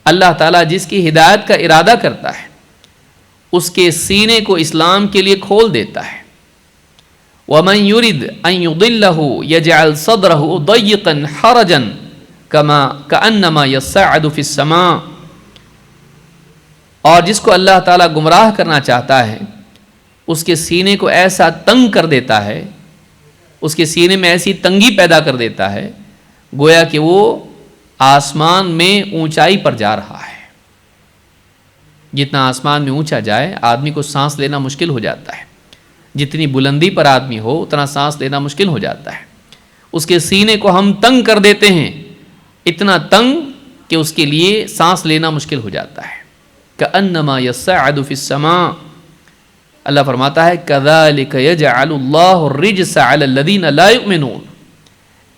اللہ تعالیٰ جس کی ہدایت کا ارادہ کرتا ہے اس کے سینے کو اسلام کے لیے کھول دیتا ہے۔ وَمَن يُرِدْ أَن يُضِلَّهُ يَجْعَلْ صَدْرَهُ ضَيِّقًا حَرَجًا كَأَنَّمَا يَصَّعَّدُ فِي السَّمَاءِ، اور جس کو اللہ تعالیٰ گمراہ کرنا چاہتا ہے اس کے سینے کو ایسا تنگ کر دیتا ہے، اس کے سینے میں ایسی تنگی پیدا کر دیتا ہے گویا کہ وہ آسمان میں اونچائی پر جا رہا ہے۔ جتنا آسمان میں اونچا جائے آدمی کو سانس لینا مشکل ہو جاتا ہے، جتنی بلندی پر آدمی ہو اتنا سانس لینا مشکل ہو جاتا ہے۔ اس کے سینے کو ہم تنگ کر دیتے ہیں، اتنا تنگ کہ اس کے لیے سانس لینا مشکل ہو جاتا ہے۔ کأنما یصعد فی السماء، اللہ فرماتا ہے کذالک یجعل اللہ الرجس علی الذین لا یؤمنون،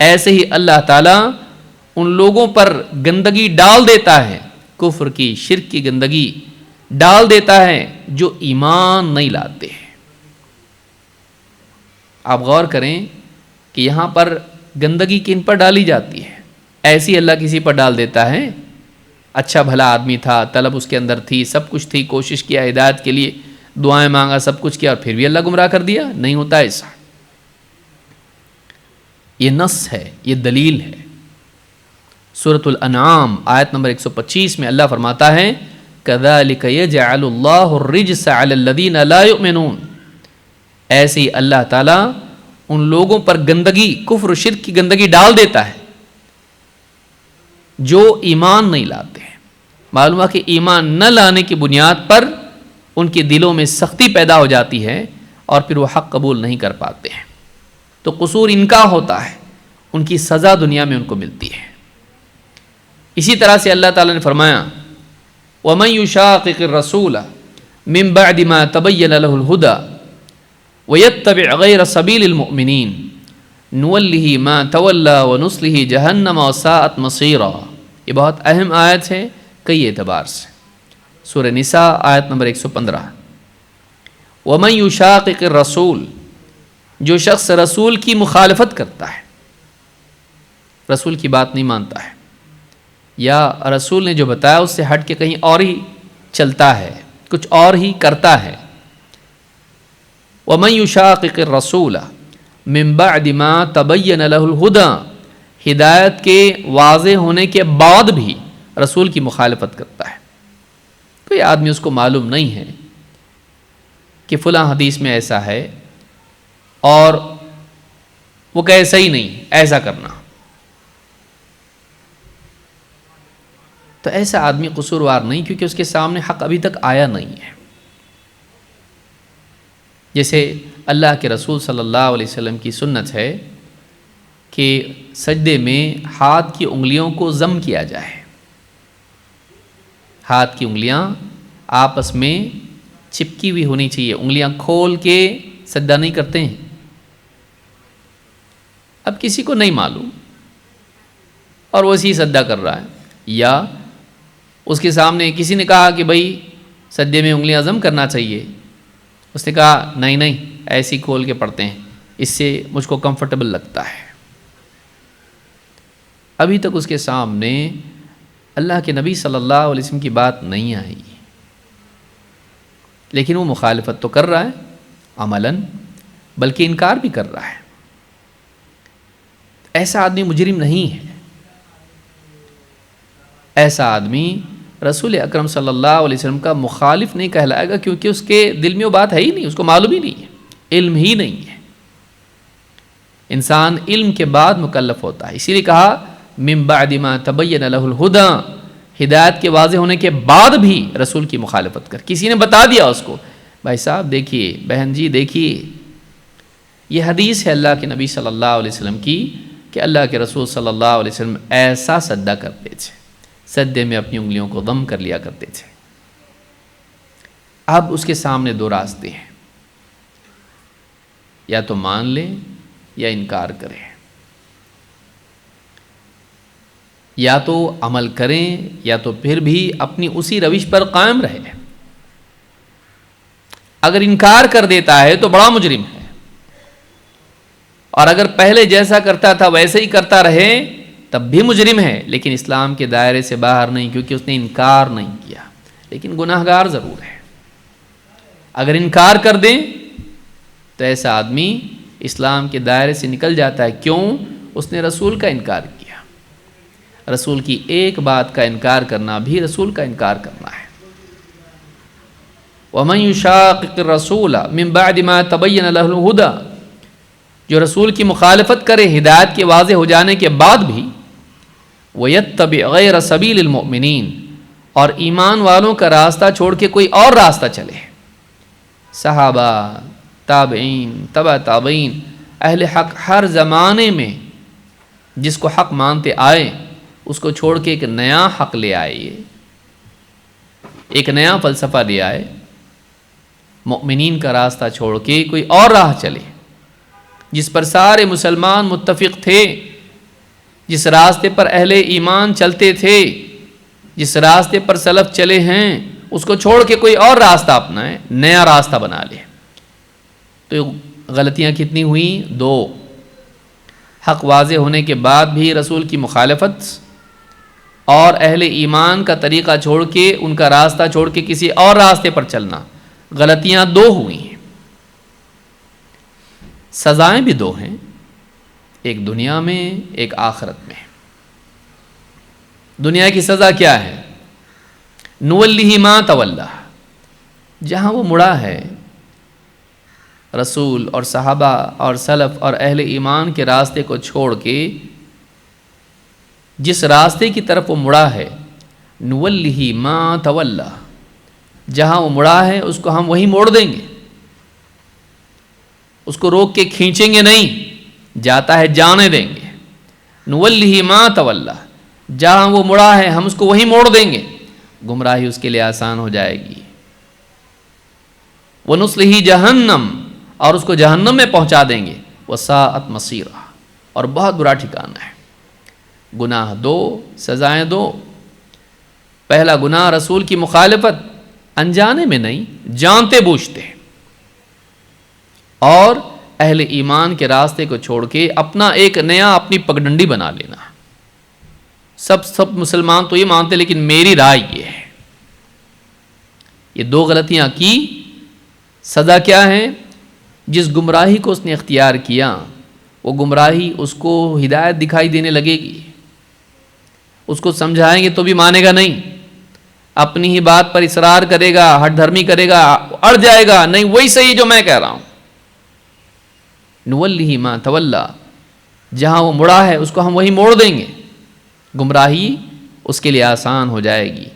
ایسے ہی اللہ تعالیٰ ان لوگوں پر گندگی ڈال دیتا ہے، کفر کی، شرک کی گندگی ڈال دیتا ہے جو ایمان نہیں لاتے ہیں۔ آپ غور کریں کہ یہاں پر گندگی کن پر ڈالی جاتی ہے؟ ایسی اللہ کسی پر ڈال دیتا ہے؟ اچھا بھلا آدمی تھا، طلب اس کے اندر تھی، سب کچھ تھی، کوشش کیا ہدایت کے لیے، دعائیں مانگا، سب کچھ کیا، اور پھر بھی اللہ گمراہ کر دیا؟ نہیں ہوتا ایسا۔ یہ نص ہے، یہ دلیل ہے۔ سورۃ الانعام آیت نمبر 125 میں اللہ فرماتا ہے کذالک یجعل اللہ الرجس علی الذین لا یؤمنون، ایسے ہی اللہ تعالیٰ ان لوگوں پر گندگی، کفر و شرک کی گندگی ڈال دیتا ہے جو ایمان نہیں لاتے ہیں۔ معلوم ہے کہ ایمان نہ لانے کی بنیاد پر ان کے دلوں میں سختی پیدا ہو جاتی ہے اور پھر وہ حق قبول نہیں کر پاتے ہیں، تو قصور ان کا ہوتا ہے، ان کی سزا دنیا میں ان کو ملتی ہے۔ اسی طرح سے اللہ تعالیٰ نے فرمایا وَمَن يُشَاقِقِ الرَّسُولَ مِن بَعْدِ مَا تَبَيَّنَ لَهُ الْهُدَى وَيَتَّبِعْ غَيْرَ سَبِيلِ الْمُؤْمِنِينَ نُوَلِّهِ مَا تَوَلَّى وَنُصْلِهِ جَهَنَّمَ وَسَاءَتْ مَصِيرًا۔ یہ بہت اہم آیت ہے کئی اعتبار سے، سورہ نساء آیت نمبر 115۔ وَمَن يُشَاقِقِ الرَّسُولَ، جو شخص رسول کی مخالفت کرتا ہے، رسول کی بات نہیں مانتا ہے، یا رسول نے جو بتایا اس سے ہٹ کے کہیں اور ہی چلتا ہے، کچھ اور ہی کرتا ہے۔ وَمَن يُشَاقِقِ الرَّسُولَ مِن بَعْدِ مَا تَبَيَّنَ لَهُ الْهُدَى، ہدایت کے واضح ہونے کے بعد بھی رسول کی مخالفت کرتا ہے۔ کوئی آدمی اس کو معلوم نہیں ہے کہ فلاں حدیث میں ایسا ہے اور وہ کہے صحیح نہیں، ایسا کرنا، تو ایسا آدمی قصوروار نہیں، کیونکہ اس کے سامنے حق ابھی تک آیا نہیں ہے۔ جیسے اللہ کے رسول صلی اللہ علیہ وسلم کی سنت ہے کہ سجدے میں ہاتھ کی انگلیوں کو ضم کیا جائے، ہاتھ کی انگلیاں آپس میں چپکی ہوئی ہونی چاہیے، انگلیاں کھول کے سجدہ نہیں کرتے ہیں۔ اب کسی کو نہیں معلوم اور وہ اسی سجدہ کر رہا ہے، یا اس کے سامنے کسی نے کہا کہ بھائی سجدے میں انگلیاں ضم کرنا چاہیے، اس نے کہا نہیں نہیں ایسی کھول کے پڑھتے ہیں، اس سے مجھ کو کمفرٹیبل لگتا ہے۔ ابھی تک اس کے سامنے اللہ کے نبی صلی اللہ علیہ وسلم کی بات نہیں آئی، لیکن وہ مخالفت تو کر رہا ہے عملاً، بلکہ انکار بھی کر رہا ہے۔ ایسا آدمی مجرم نہیں ہے، ایسا آدمی رسول اکرم صلی اللہ علیہ وسلم کا مخالف نہیں کہلائے گا، کیونکہ اس کے دل میں وہ بات ہے ہی نہیں، اس کو معلوم ہی نہیں ہے، علم ہی نہیں ہے۔ انسان علم کے بعد مکلف ہوتا ہے، اسی لیے کہا من بعد ما تبین لہ الہدی، ہدایت کے واضح ہونے کے بعد بھی رسول کی مخالفت کر، کسی نے بتا دیا اس کو، بھائی صاحب دیکھیے، بہن جی دیکھیے، یہ حدیث ہے اللہ کے نبی صلی اللہ علیہ وسلم کی کہ اللہ کے رسول صلی اللہ علیہ وسلم ایسا سجدہ کرتے تھے، سجدے میں اپنی انگلیوں کو ضم کر لیا کرتے تھے۔ اب اس کے سامنے دو راستے ہیں، یا تو مان لے یا انکار کرے، یا تو عمل کریں یا تو پھر بھی اپنی اسی روش پر قائم رہے۔ اگر انکار کر دیتا ہے تو بڑا مجرم ہے، اور اگر پہلے جیسا کرتا تھا ویسے ہی کرتا رہے تب بھی مجرم ہے، لیکن اسلام کے دائرے سے باہر نہیں، کیونکہ اس نے انکار نہیں کیا، لیکن گناہگار ضرور ہے۔ اگر انکار کر دیں تو ایسا آدمی اسلام کے دائرے سے نکل جاتا ہے۔ کیوں؟ اس نے رسول کا انکار کیا۔ رسول کی ایک بات کا انکار کرنا بھی رسول کا انکار کرنا ہے۔ وَمَن يُشَاقِقِ الرَّسُولَ مِن بَعْدِ مَا تَبَيَّنَ لَهُ الْهُدَى، جو رسول کی مخالفت کرے ہدایت کے واضح ہو جانے کے بعد بھی، وَيَتَّبِعْ غَيْرَ سَبِيلِ الْمُؤْمِنِينَ، اور ایمان والوں کا راستہ چھوڑ کے کوئی اور راستہ چلے، صحابہ، تابعین، تبع تابعین، اہل حق ہر زمانے میں جس کو حق مانتے آئے اس کو چھوڑ کے ایک نیا حق لے آئے، ایک نیا فلسفہ لے آئے، مؤمنین کا راستہ چھوڑ کے کوئی اور راہ چلے جس پر سارے مسلمان متفق تھے، جس راستے پر اہل ایمان چلتے تھے، جس راستے پر سلف چلے ہیں، اس کو چھوڑ کے کوئی اور راستہ اپنائے، نیا راستہ بنا لے۔ تو غلطیاں کتنی ہوئیں؟ دو، حق واضح ہونے کے بعد بھی رسول کی مخالفت، اور اہل ایمان کا طریقہ چھوڑ کے، ان کا راستہ چھوڑ کے کسی اور راستے پر چلنا، غلطیاں دو ہوئی ہیں۔ سزائیں بھی دو ہیں، ایک دنیا میں ایک آخرت میں۔ دنیا کی سزا کیا ہے؟ نولیہ ما تولی، جہاں وہ مڑا ہے رسول اور صحابہ اور سلف اور اہل ایمان کے راستے کو چھوڑ کے جس راستے کی طرف وہ مڑا ہے، نولیہ ما تولی، جہاں وہ مڑا ہے اس کو ہم وہیں موڑ دیں گے، اس کو روک کے کھینچیں گے نہیں، جاتا ہے جانے دیں گے۔ نولیہ ما تولی، جہاں وہ مڑا ہے ہم اس کو وہیں موڑ دیں گے، گمراہی اس کے لیے آسان ہو جائے گی۔ وَنُصْلِهِ جہنم، اور اس کو جہنم میں پہنچا دیں گے، وَسَاءَتْ مَصِيرًا، اور بہت برا ٹھکانہ ہے۔ گناہ دو، سزائیں دو۔ پہلا گناہ رسول کی مخالفت، انجانے میں نہیں، جانتے بوجھتے، اور اہل ایمان کے راستے کو چھوڑ کے اپنا ایک نیا، اپنی پگڈنڈی بنا لینا۔ سب مسلمان تو یہ مانتے لیکن میری رائے یہ ہے۔ یہ دو غلطیاں کی، سزا کیا ہے؟ جس گمراہی کو اس نے اختیار کیا وہ گمراہی اس کو ہدایت دکھائی دینے لگے گی، اس کو سمجھائیں گے تو بھی مانے گا نہیں، اپنی ہی بات پر اصرار کرے گا، ہٹ دھرمی کرے گا، اڑ جائے گا، نہیں وہی صحیح جو میں کہہ رہا ہوں۔ نولیہ ما تولی، جہاں وہ مڑا ہے اس کو ہم وہی موڑ دیں گے، گمراہی اس کے لیے آسان ہو جائے گی،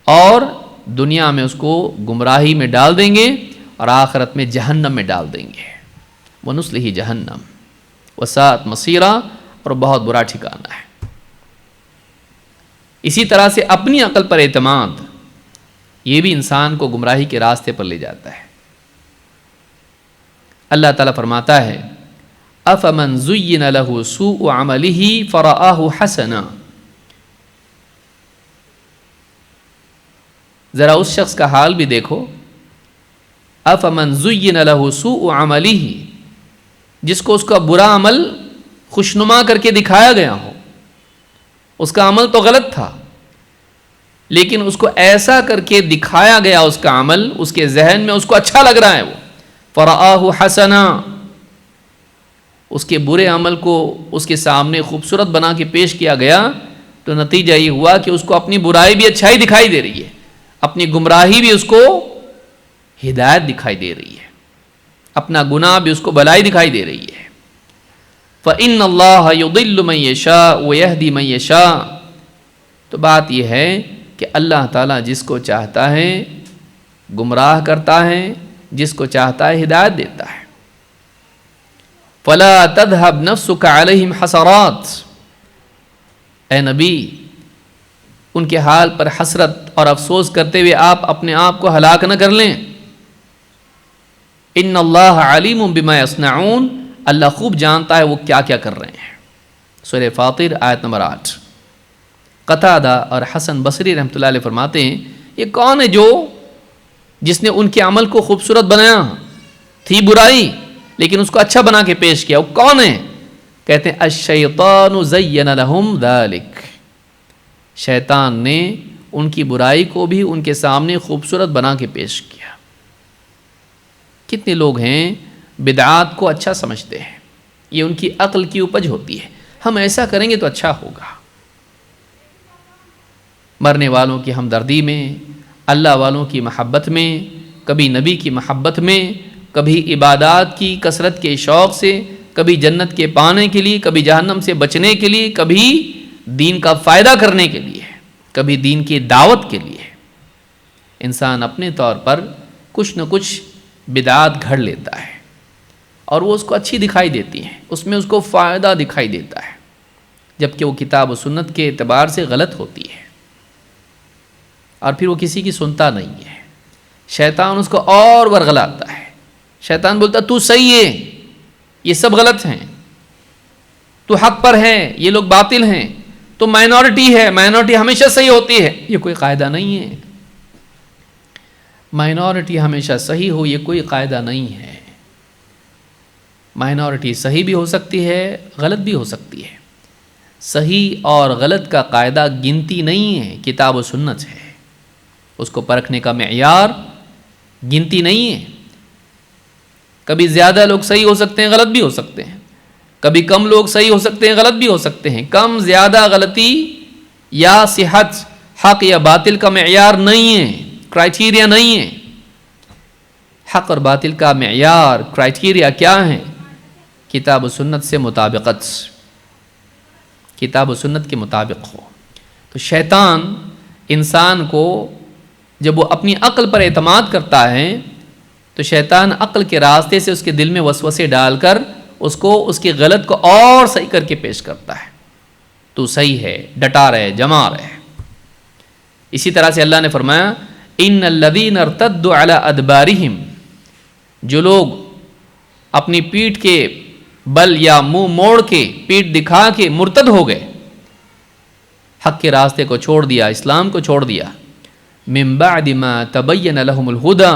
اور دنیا میں اس کو گمراہی میں ڈال دیں گے اور آخرت میں جہنم میں ڈال دیں گے۔ وَنُصْلِهِ جہنم وَسَاءَتْ مَصِيرًا، اور بہت برا ٹھکانہ ہے۔ اسی طرح سے اپنی عقل پر اعتماد، یہ بھی انسان کو گمراہی کے راستے پر لے جاتا ہے۔ اللہ تعالیٰ فرماتا ہے أَفَمَنْ زُيِّنَ لَهُ سُوءُ عَمَلِهِ فَرَآهُ حَسَنًا، ذرا اس شخص کا حال بھی دیکھو، أَفَمَنْ زُيِّنَ لَهُ سُوءُ عَمَلِهِ، جس کو اس کا برا عمل خوشنما کر کے دکھایا گیا ہو، اس کا عمل تو غلط تھا، لیکن اس کو ایسا کر کے دکھایا گیا اس کا عمل، اس کے ذہن میں اس کو اچھا لگ رہا ہے، وہ فرآہ حسنا، اس کے برے عمل کو اس کے سامنے خوبصورت بنا کے پیش کیا گیا، تو نتیجہ یہ ہوا کہ اس کو اپنی برائی بھی اچھائی دکھائی دے رہی ہے، اپنی گمراہی بھی اس کو ہدایت دکھائی دے رہی ہے، اپنا گناہ بھی اس کو بھلائی دکھائی دے رہی ہے۔ فَإِنَّ اللَّهَ يُضِلُّ مَن يَشَاءُ وَيَهْدِي مَن يَشَاءُ، تو بات یہ ہے کہ اللہ تعالیٰ جس کو چاہتا ہے گمراہ کرتا ہے، جس کو چاہتا ہے ہدایت دیتا ہے۔ فَلَا تَذْهَبْ نَفْسُكَ عَلَيْهِمْ حَسَرَاتٍ، اے نبی ان کے حال پر حسرت اور افسوس کرتے ہوئے آپ اپنے آپ کو ہلاک نہ کر لیں۔ ان اللہ علیم بما یصنعون، اللہ خوب جانتا ہے وہ کیا کیا کر رہے ہیں۔ سورہ فاطر آیت نمبر 8۔ قتادہ اور حسن بصری رحمۃ اللہ علیہ فرماتے ہیں یہ کون ہے جس نے ان کے عمل کو خوبصورت بنایا، تھی برائی لیکن اس کو اچھا بنا کے پیش کیا، وہ کون ہے؟ کہتے ہیں الشیطان زین لہم ذالک، شیطان نے ان کی برائی کو بھی ان کے سامنے خوبصورت بنا کے پیش کیا۔ کتنے لوگ ہیں بدعات کو اچھا سمجھتے ہیں، یہ ان کی عقل کی اپج ہوتی ہے، ہم ایسا کریں گے تو اچھا ہوگا۔ مرنے والوں کی ہمدردی میں، اللہ والوں کی محبت میں، کبھی نبی کی محبت میں، کبھی عبادات کی کثرت کے شوق سے، کبھی جنت کے پانے کے لیے، کبھی جہنم سے بچنے کے لیے، کبھی دین کا فائدہ کرنے کے لیے، کبھی دین کی دعوت کے لیے، انسان اپنے طور پر کچھ نہ کچھ بدعات گھڑ لیتا ہے اور وہ اس کو اچھی دکھائی دیتی ہیں، اس میں اس کو فائدہ دکھائی دیتا ہے، جبکہ وہ کتاب و سنت کے اعتبار سے غلط ہوتی ہے، اور پھر وہ کسی کی سنتا نہیں ہے۔ شیطان اس کو اور ورغلاتا ہے، شیطان بولتا تو صحیح ہے، یہ سب غلط ہیں، تو حق پر ہے، یہ لوگ باطل ہیں، تو مائنورٹی ہے، مائنورٹی ہمیشہ صحیح ہوتی ہے، یہ کوئی قاعدہ نہیں ہے۔ مائنورٹی ہمیشہ صحیح ہو یہ کوئی قاعدہ نہیں ہے، مائنورٹی صحیح بھی ہو سکتی ہے، غلط بھی ہو سکتی ہے۔ صحیح اور غلط کا قاعدہ گنتی نہیں ہے، کتاب و سنت ہے، اس کو پرکھنے کا معیار گنتی نہیں ہے۔ کبھی زیادہ لوگ صحیح ہو سکتے ہیں، غلط بھی ہو سکتے ہیں، کبھی کم لوگ صحیح ہو سکتے ہیں، غلط بھی ہو سکتے ہیں۔ کم زیادہ غلطی یا صحت، حق یا باطل کا معیار نہیں ہے، کرائٹیریا نہیں ہے۔ حق اور باطل کا معیار، کرائٹیریا کیا ہے؟ کتاب و سنت سے مطابقت، کتاب و سنت کے مطابق ہو۔ تو شیطان انسان کو جب وہ اپنی عقل پر اعتماد کرتا ہے تو شیطان عقل کے راستے سے اس کے دل میں وسوسے ڈال کر اس کو اس کی غلط کو اور صحیح کر کے پیش کرتا ہے، تو صحیح ہے، ڈٹا رہے، جما رہے۔ اسی طرح سے اللہ نے فرمایا ان الذین ارتدوا علی ادبارہم، جو لوگ اپنی پیٹھ کے بل یا منہ موڑ کے، پیٹھ دکھا کے مرتد ہو گئے، حق کے راستے کو چھوڑ دیا، اسلام کو چھوڑ دیا، من بعد ما تبین لہم الہدی،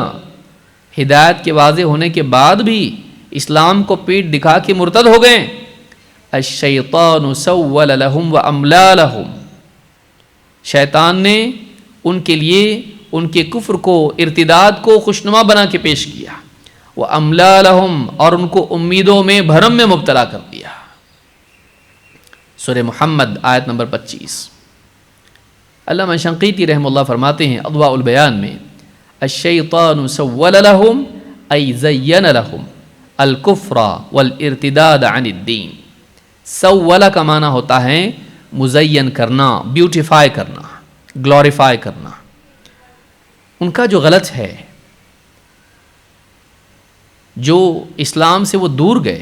ہدایت کے واضح ہونے کے بعد بھی اسلام کو پیٹھ دکھا کے مرتد ہو گئے، الشیطان سول لہم واملا لہم، شیطان نے ان کے لیے ان کے کفر کو، ارتداد کو خوشنما بنا کے پیش کیا، واملا لہم، اور ان کو امیدوں میں، بھرم میں مبتلا کر دیا۔ سورہ محمد آیت نمبر 25۔ علامہ شنقیطی رحمہ اللہ فرماتے ہیں اضواء البیان میں الشیطان سول لہم ای زین لہم الکفر والارتداد عن الدین۔ سول کا معنی ہوتا ہے مزین کرنا، بیوٹیفائی کرنا، گلوریفائی کرنا۔ ان کا جو غلط ہے، جو اسلام سے وہ دور گئے،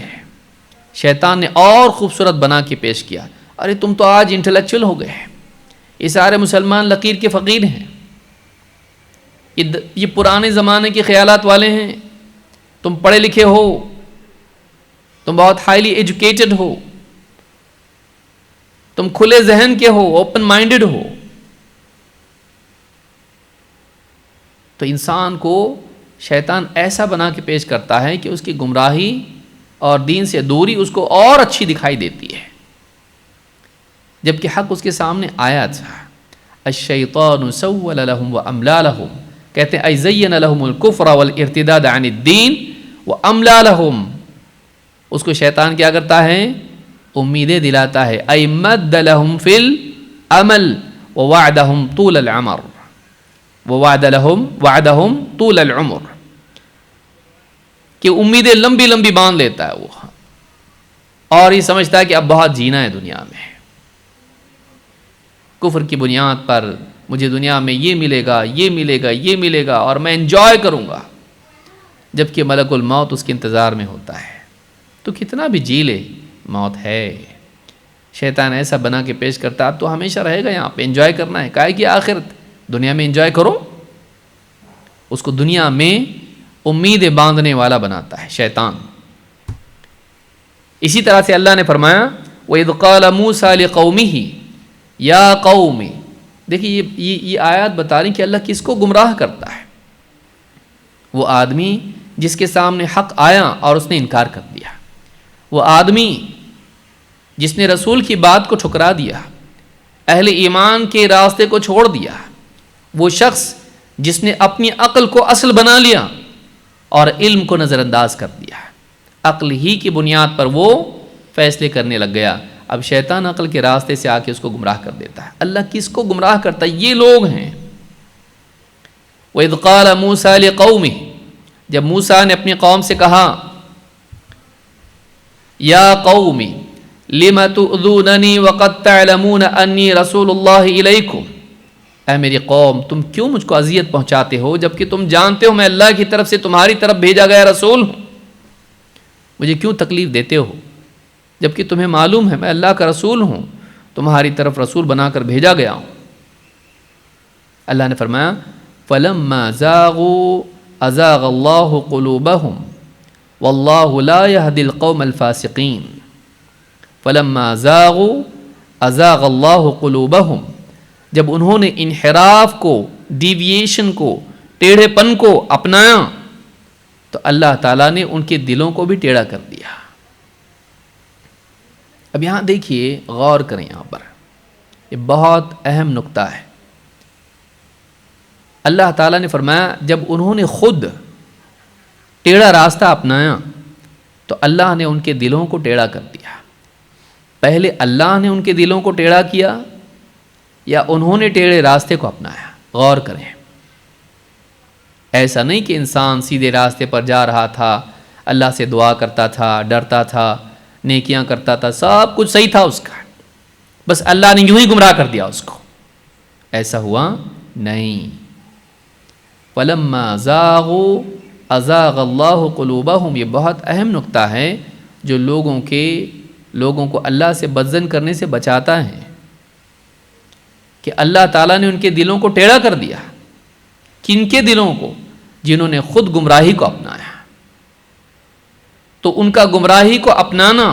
شیطان نے اور خوبصورت بنا کے پیش کیا، ارے تم تو آج انٹلیکچوئل ہو گئے، یہ سارے مسلمان لکیر کے فقیر ہیں، یہ پرانے زمانے کے خیالات والے ہیں، تم پڑھے لکھے ہو، تم بہت ہائیلی ایجوکیٹڈ ہو، تم کھلے ذہن کے ہو، اوپن مائنڈڈ ہو۔ تو انسان کو شیطان ایسا بنا کے پیش کرتا ہے کہ اس کی گمراہی اور دین سے دوری اس کو اور اچھی دکھائی دیتی ہے۔ جبکہ حق اس کے سامنے آیا تھا. الشیطان سول لهم واملا لهم، کہتے ہیں ای زین لهم الکفر والارتداد عن الدین واملا لهم. اس کو شیطان کیا کرتا ہے؟ امیدیں دلاتا ہے. ای مد لهم فی العمل ووعدهم طول العمر، وعدهم طول العمر، کہ امیدیں لمبی لمبی باندھ لیتا ہے وہ، اور یہ سمجھتا ہے کہ اب بہت جینا ہے دنیا میں. کفر کی بنیاد پر مجھے دنیا میں یہ ملے گا، یہ ملے گا، یہ ملے گا، اور میں انجوائے کروں گا، جبکہ ملک الموت اس کے انتظار میں ہوتا ہے. تو کتنا بھی جی لے، موت ہے. شیطان ایسا بنا کے پیش کرتا اب تو ہمیشہ رہے گا یہاں پہ، انجوائے کرنا ہے. کہا کہ آخرت، دنیا میں انجوائے کرو. اس کو دنیا میں امیدیں باندھنے والا بناتا ہے شیطان. اسی طرح سے اللہ نے فرمایا وَإِذْ قَالَ مُوسَىٰ لِقَوْمِهِ یا قوم. دیکھیے یہ آیات بتا رہی کہ اللہ کس کو گمراہ کرتا ہے. وہ آدمی جس کے سامنے حق آیا اور اس نے انکار کر دیا، وہ آدمی جس نے رسول کی بات کو ٹھکرا دیا، اہل ایمان کے راستے کو چھوڑ دیا، وہ شخص جس نے اپنی عقل کو اصل بنا لیا اور علم کو نظر انداز کر دیا. عقل ہی کی بنیاد پر وہ فیصلے کرنے لگ گیا. اب شیطان عقل کے راستے سے آ کے اس کو گمراہ کر دیتا ہے. اللہ کس کو گمراہ کرتا ہے؟ یہ لوگ ہیں. وَإِذْ قَالَ مُوسَىٰ لِقَوْمِهِ، جب موسیٰ نے اپنی قوم سے کہا یا قوم لِمَ تُؤْذُونَنِي وَقَدْ تَعْلَمُونَ أَنِّي رَسُولُ اللَّهِ إِلَيْكُمْ، اے میری قوم تم کیوں مجھ کو اذیت پہنچاتے ہو جبکہ تم جانتے ہو میں اللہ کی طرف سے تمہاری طرف بھیجا گیا رسول ہوں. مجھے کیوں تکلیف دیتے ہو جبکہ تمہیں معلوم ہے میں اللہ کا رسول ہوں، تمہاری طرف رسول بنا کر بھیجا گیا ہوں. اللہ نے فرمایا فَلَمَّا زَاغُوا أَزَاغَ اللَّهُ قُلُوبَهُمْ وَاللَّهُ لَا يَهْدِي الْقَوْمَ الْفَاسِقِينَ. فَلَمَّا زَاغُوا أَزَاغَ اللَّهُ قُلُوبَهُمْ، جب انہوں نے انحراف کو، ڈیویشن کو، ٹیڑھے پن کو اپنایا تو اللہ تعالیٰ نے ان کے دلوں کو بھی ٹیڑھا کر دیا. اب یہاں دیکھیے، غور کریں، یہاں پر یہ بہت اہم نقطہ ہے. اللہ تعالیٰ نے فرمایا جب انہوں نے خود ٹیڑھا راستہ اپنایا تو اللہ نے ان کے دلوں کو ٹیڑھا کر دیا. پہلے اللہ نے ان کے دلوں کو ٹیڑھا کیا یا انہوں نے ٹیڑھے راستے کو اپنایا؟ غور کریں. ایسا نہیں کہ انسان سیدھے راستے پر جا رہا تھا، اللہ سے دعا کرتا تھا، ڈرتا تھا، نیکیاں کرتا تھا، سب کچھ صحیح تھا اس کا، بس اللہ نے یوں ہی گمراہ کر دیا اس کو. ایسا ہوا نہیں. فَلَمَّا زَاغُوا أَزَاغَ اللَّهُ قُلُوبَهُمْ، یہ بہت اہم نقطہ ہے جو لوگوں کو اللہ سے بدظن کرنے سے بچاتا ہے کہ اللہ تعالیٰ نے ان کے دلوں کو ٹیڑھا کر دیا. کن کے دلوں کو؟ جنہوں نے خود گمراہی کو اپنایا. تو ان کا گمراہی کو اپنانا،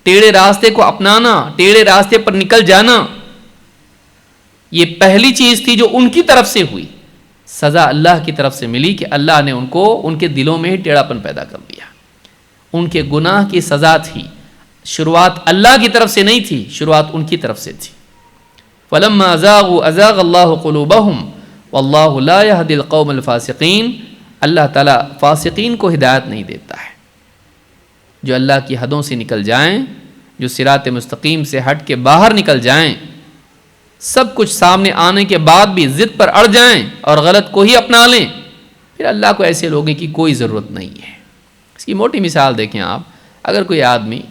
ٹیڑھے راستے کو اپنانا، ٹیڑھے راستے پر نکل جانا، یہ پہلی چیز تھی جو ان کی طرف سے ہوئی. سزا اللہ کی طرف سے ملی کہ اللہ نے ان کے دلوں میں ہی ٹیڑھا پن پیدا کر دیا. ان کے گناہ کی سزا تھی. شروعات اللہ کی طرف سے نہیں تھی، شروعات ان کی طرف سے تھی. فَلَمَّا زَاغُوا أَزَاغَ اللَّهُ قُلُوبَهُمْ وَاللَّهُ لَا يَهْدِي الْقَوْمَ الْفَاسِقِينَ. اللہ تعالیٰ فاسقین کو ہدایت نہیں دیتا ہے. جو اللہ کی حدوں سے نکل جائیں، جو صراط مستقیم سے ہٹ کے باہر نکل جائیں، سب کچھ سامنے آنے کے بعد بھی ضد پر اڑ جائیں اور غلط کو ہی اپنا لیں، پھر اللہ کو ایسے لوگوں کی کوئی ضرورت نہیں ہے. اس کی موٹی مثال دیکھیں آپ. اگر کوئی آدمی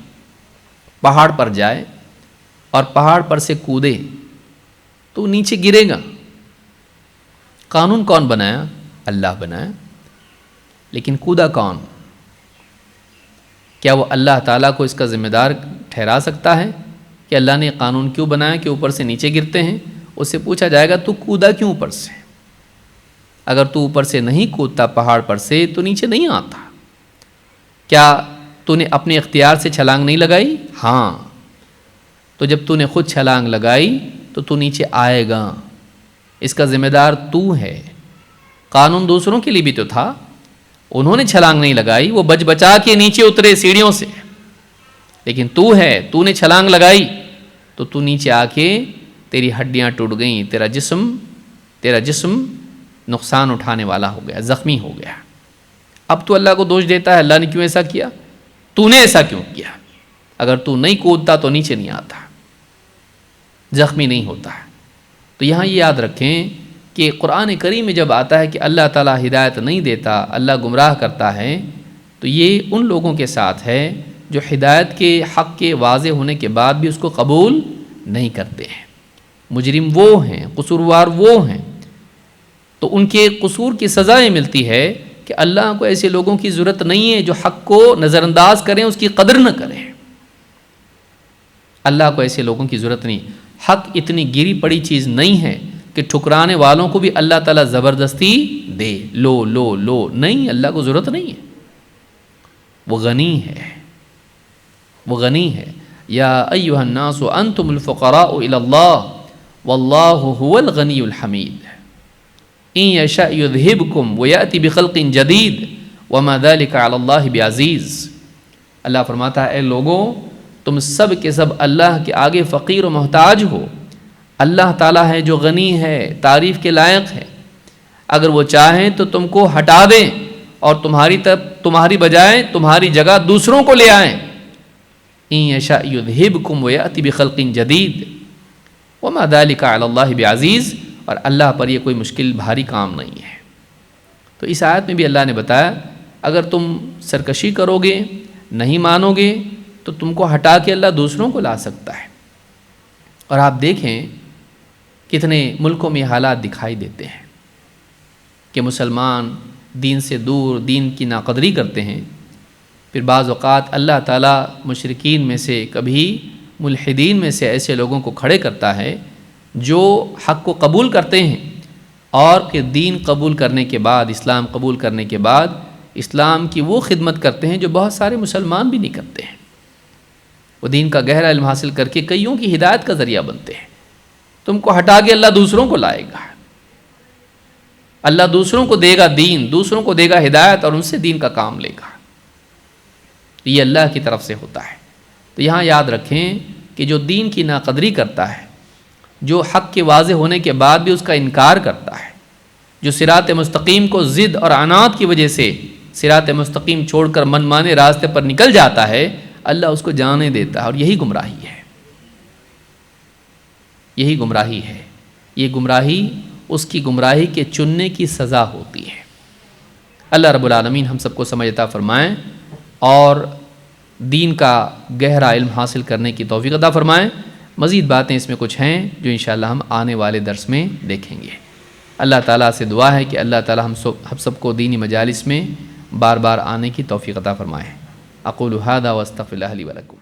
پہاڑ پر جائے اور پہاڑ پر سے کودے تو نیچے گرے گا. قانون کون بنایا؟ اللہ بنایا. لیکن کودا کون؟ کیا وہ اللہ تعالیٰ کو اس کا ذمہ دار ٹھہرا سکتا ہے کہ اللہ نے قانون کیوں بنایا کہ اوپر سے نیچے گرتے ہیں؟ اس سے پوچھا جائے گا تو کودا کیوں اوپر سے؟ اگر تو اوپر سے نہیں کودتا پہاڑ پر سے تو نیچے نہیں آتا. کیا تو نے اپنے اختیار سے چھلانگ نہیں لگائی؟ ہاں. تو جب تو نے خود چھلانگ لگائی تو نیچے آئے گا. اس کا ذمہ دار تو ہے. قانون دوسروں کے لیے بھی تو تھا. انہوں نے چھلانگ نہیں لگائی، وہ بچ بچا کے نیچے اترے سیڑھیوں سے، لیکن تو ہے، تو نے چھلانگ لگائی تو تو نیچے آ کے تیری ہڈیاں ٹوٹ گئیں، تیرا جسم نقصان اٹھانے والا ہو گیا، زخمی ہو گیا۔ اب تو اللہ کو دوش دیتا ہے، اللہ نے کیوں ایسا کیا، تو نے ایسا کیوں کیا؟ اگر تو نہیں کودتا تو نیچے نہیں آتا، زخمی نہیں ہوتا۔ تو یہاں یہ یاد رکھیں کہ قرآن کریم میں جب آتا ہے کہ اللہ تعالیٰ ہدایت نہیں دیتا، اللہ گمراہ کرتا ہے، تو یہ ان لوگوں کے ساتھ ہے جو ہدایت کے حق کے واضح ہونے کے بعد بھی اس کو قبول نہیں کرتے ہیں۔ مجرم وہ ہیں، قصوروار وہ ہیں، تو ان کے قصور کی سزا یہ ملتی ہے کہ اللہ کو ایسے لوگوں کی ضرورت نہیں ہے جو حق کو نظر انداز کریں، اس کی قدر نہ کریں۔ اللہ کو ایسے لوگوں کی ضرورت نہیں۔ حق اتنی گری پڑی چیز نہیں ہے کہ ٹھکرانے والوں کو بھی اللہ تعالیٰ زبردستی دے، لو لو لو، نہیں، اللہ کو ضرورت نہیں ہے، وہ غنی ہے، وہ غنی ہے۔ یا ایھا الناس انتم الفقراء الی اللہ واللہ هو الغنی الحمید ان یشاء یذہبکم ویأتی بخلق جدید وما ذلک علی اللہ بعزیز۔ اللہ فرماتا ہے اے لوگوں، تم سب کے سب اللہ کے آگے فقیر و محتاج ہو، اللہ تعالیٰ ہے جو غنی ہے، تعریف کے لائق ہے۔ اگر وہ چاہیں تو تم کو ہٹا دیں اور تمہاری بجائے تمہاری جگہ دوسروں کو لے آئیں۔ ان یشاء یذہبکم ویأتی بخلق جدید وما ذلک علی اللہ بعزیز، اور اللہ پر یہ کوئی مشکل بھاری کام نہیں ہے۔ تو اس آیت میں بھی اللہ نے بتایا اگر تم سرکشی کرو گے، نہیں مانو گے، تو تم کو ہٹا کے اللہ دوسروں کو لا سکتا ہے۔ اور آپ دیکھیں کتنے ملکوں میں حالات دکھائی دیتے ہیں کہ مسلمان دین سے دور، دین کی ناقدری کرتے ہیں، پھر بعض اوقات اللہ تعالیٰ مشرکین میں سے، کبھی ملحدین میں سے ایسے لوگوں کو کھڑے کرتا ہے جو حق کو قبول کرتے ہیں، اور کہ دین قبول کرنے کے بعد، اسلام قبول کرنے کے بعد اسلام کی وہ خدمت کرتے ہیں جو بہت سارے مسلمان بھی نہیں کرتے ہیں۔ وہ دین کا گہرا علم حاصل کر کے کئیوں کی ہدایت کا ذریعہ بنتے ہیں۔ تم کو ہٹا کے اللہ دوسروں کو لائے گا، اللہ دوسروں کو دے گا دین، دوسروں کو دے گا ہدایت، اور ان سے دین کا کام لے گا۔ یہ اللہ کی طرف سے ہوتا ہے۔ تو یہاں یاد رکھیں کہ جو دین کی ناقدری کرتا ہے، جو حق کے واضح ہونے کے بعد بھی اس کا انکار کرتا ہے، جو صراط مستقیم کو ضد اور عناد کی وجہ سے صراط مستقیم چھوڑ کر من مانے راستے پر نکل جاتا ہے، اللہ اس کو جانے دیتا ہے، اور یہی گمراہی ہے، یہی گمراہی ہے۔ یہ گمراہی اس کی گمراہی کے چننے کی سزا ہوتی ہے۔ اللہ رب العالمین ہم سب کو سمجھ عطا فرمائیں اور دین کا گہرا علم حاصل کرنے کی توفیق عطا فرمائیں۔ مزید باتیں اس میں کچھ ہیں جو انشاءاللہ ہم آنے والے درس میں دیکھیں گے۔ اللہ تعالیٰ سے دعا ہے کہ اللہ تعالیٰ ہم سب کو دینی مجالس میں بار بار آنے کی توفیق عطا فرمائے۔ اقول ھذا واستغفر اللہ لی ولکم۔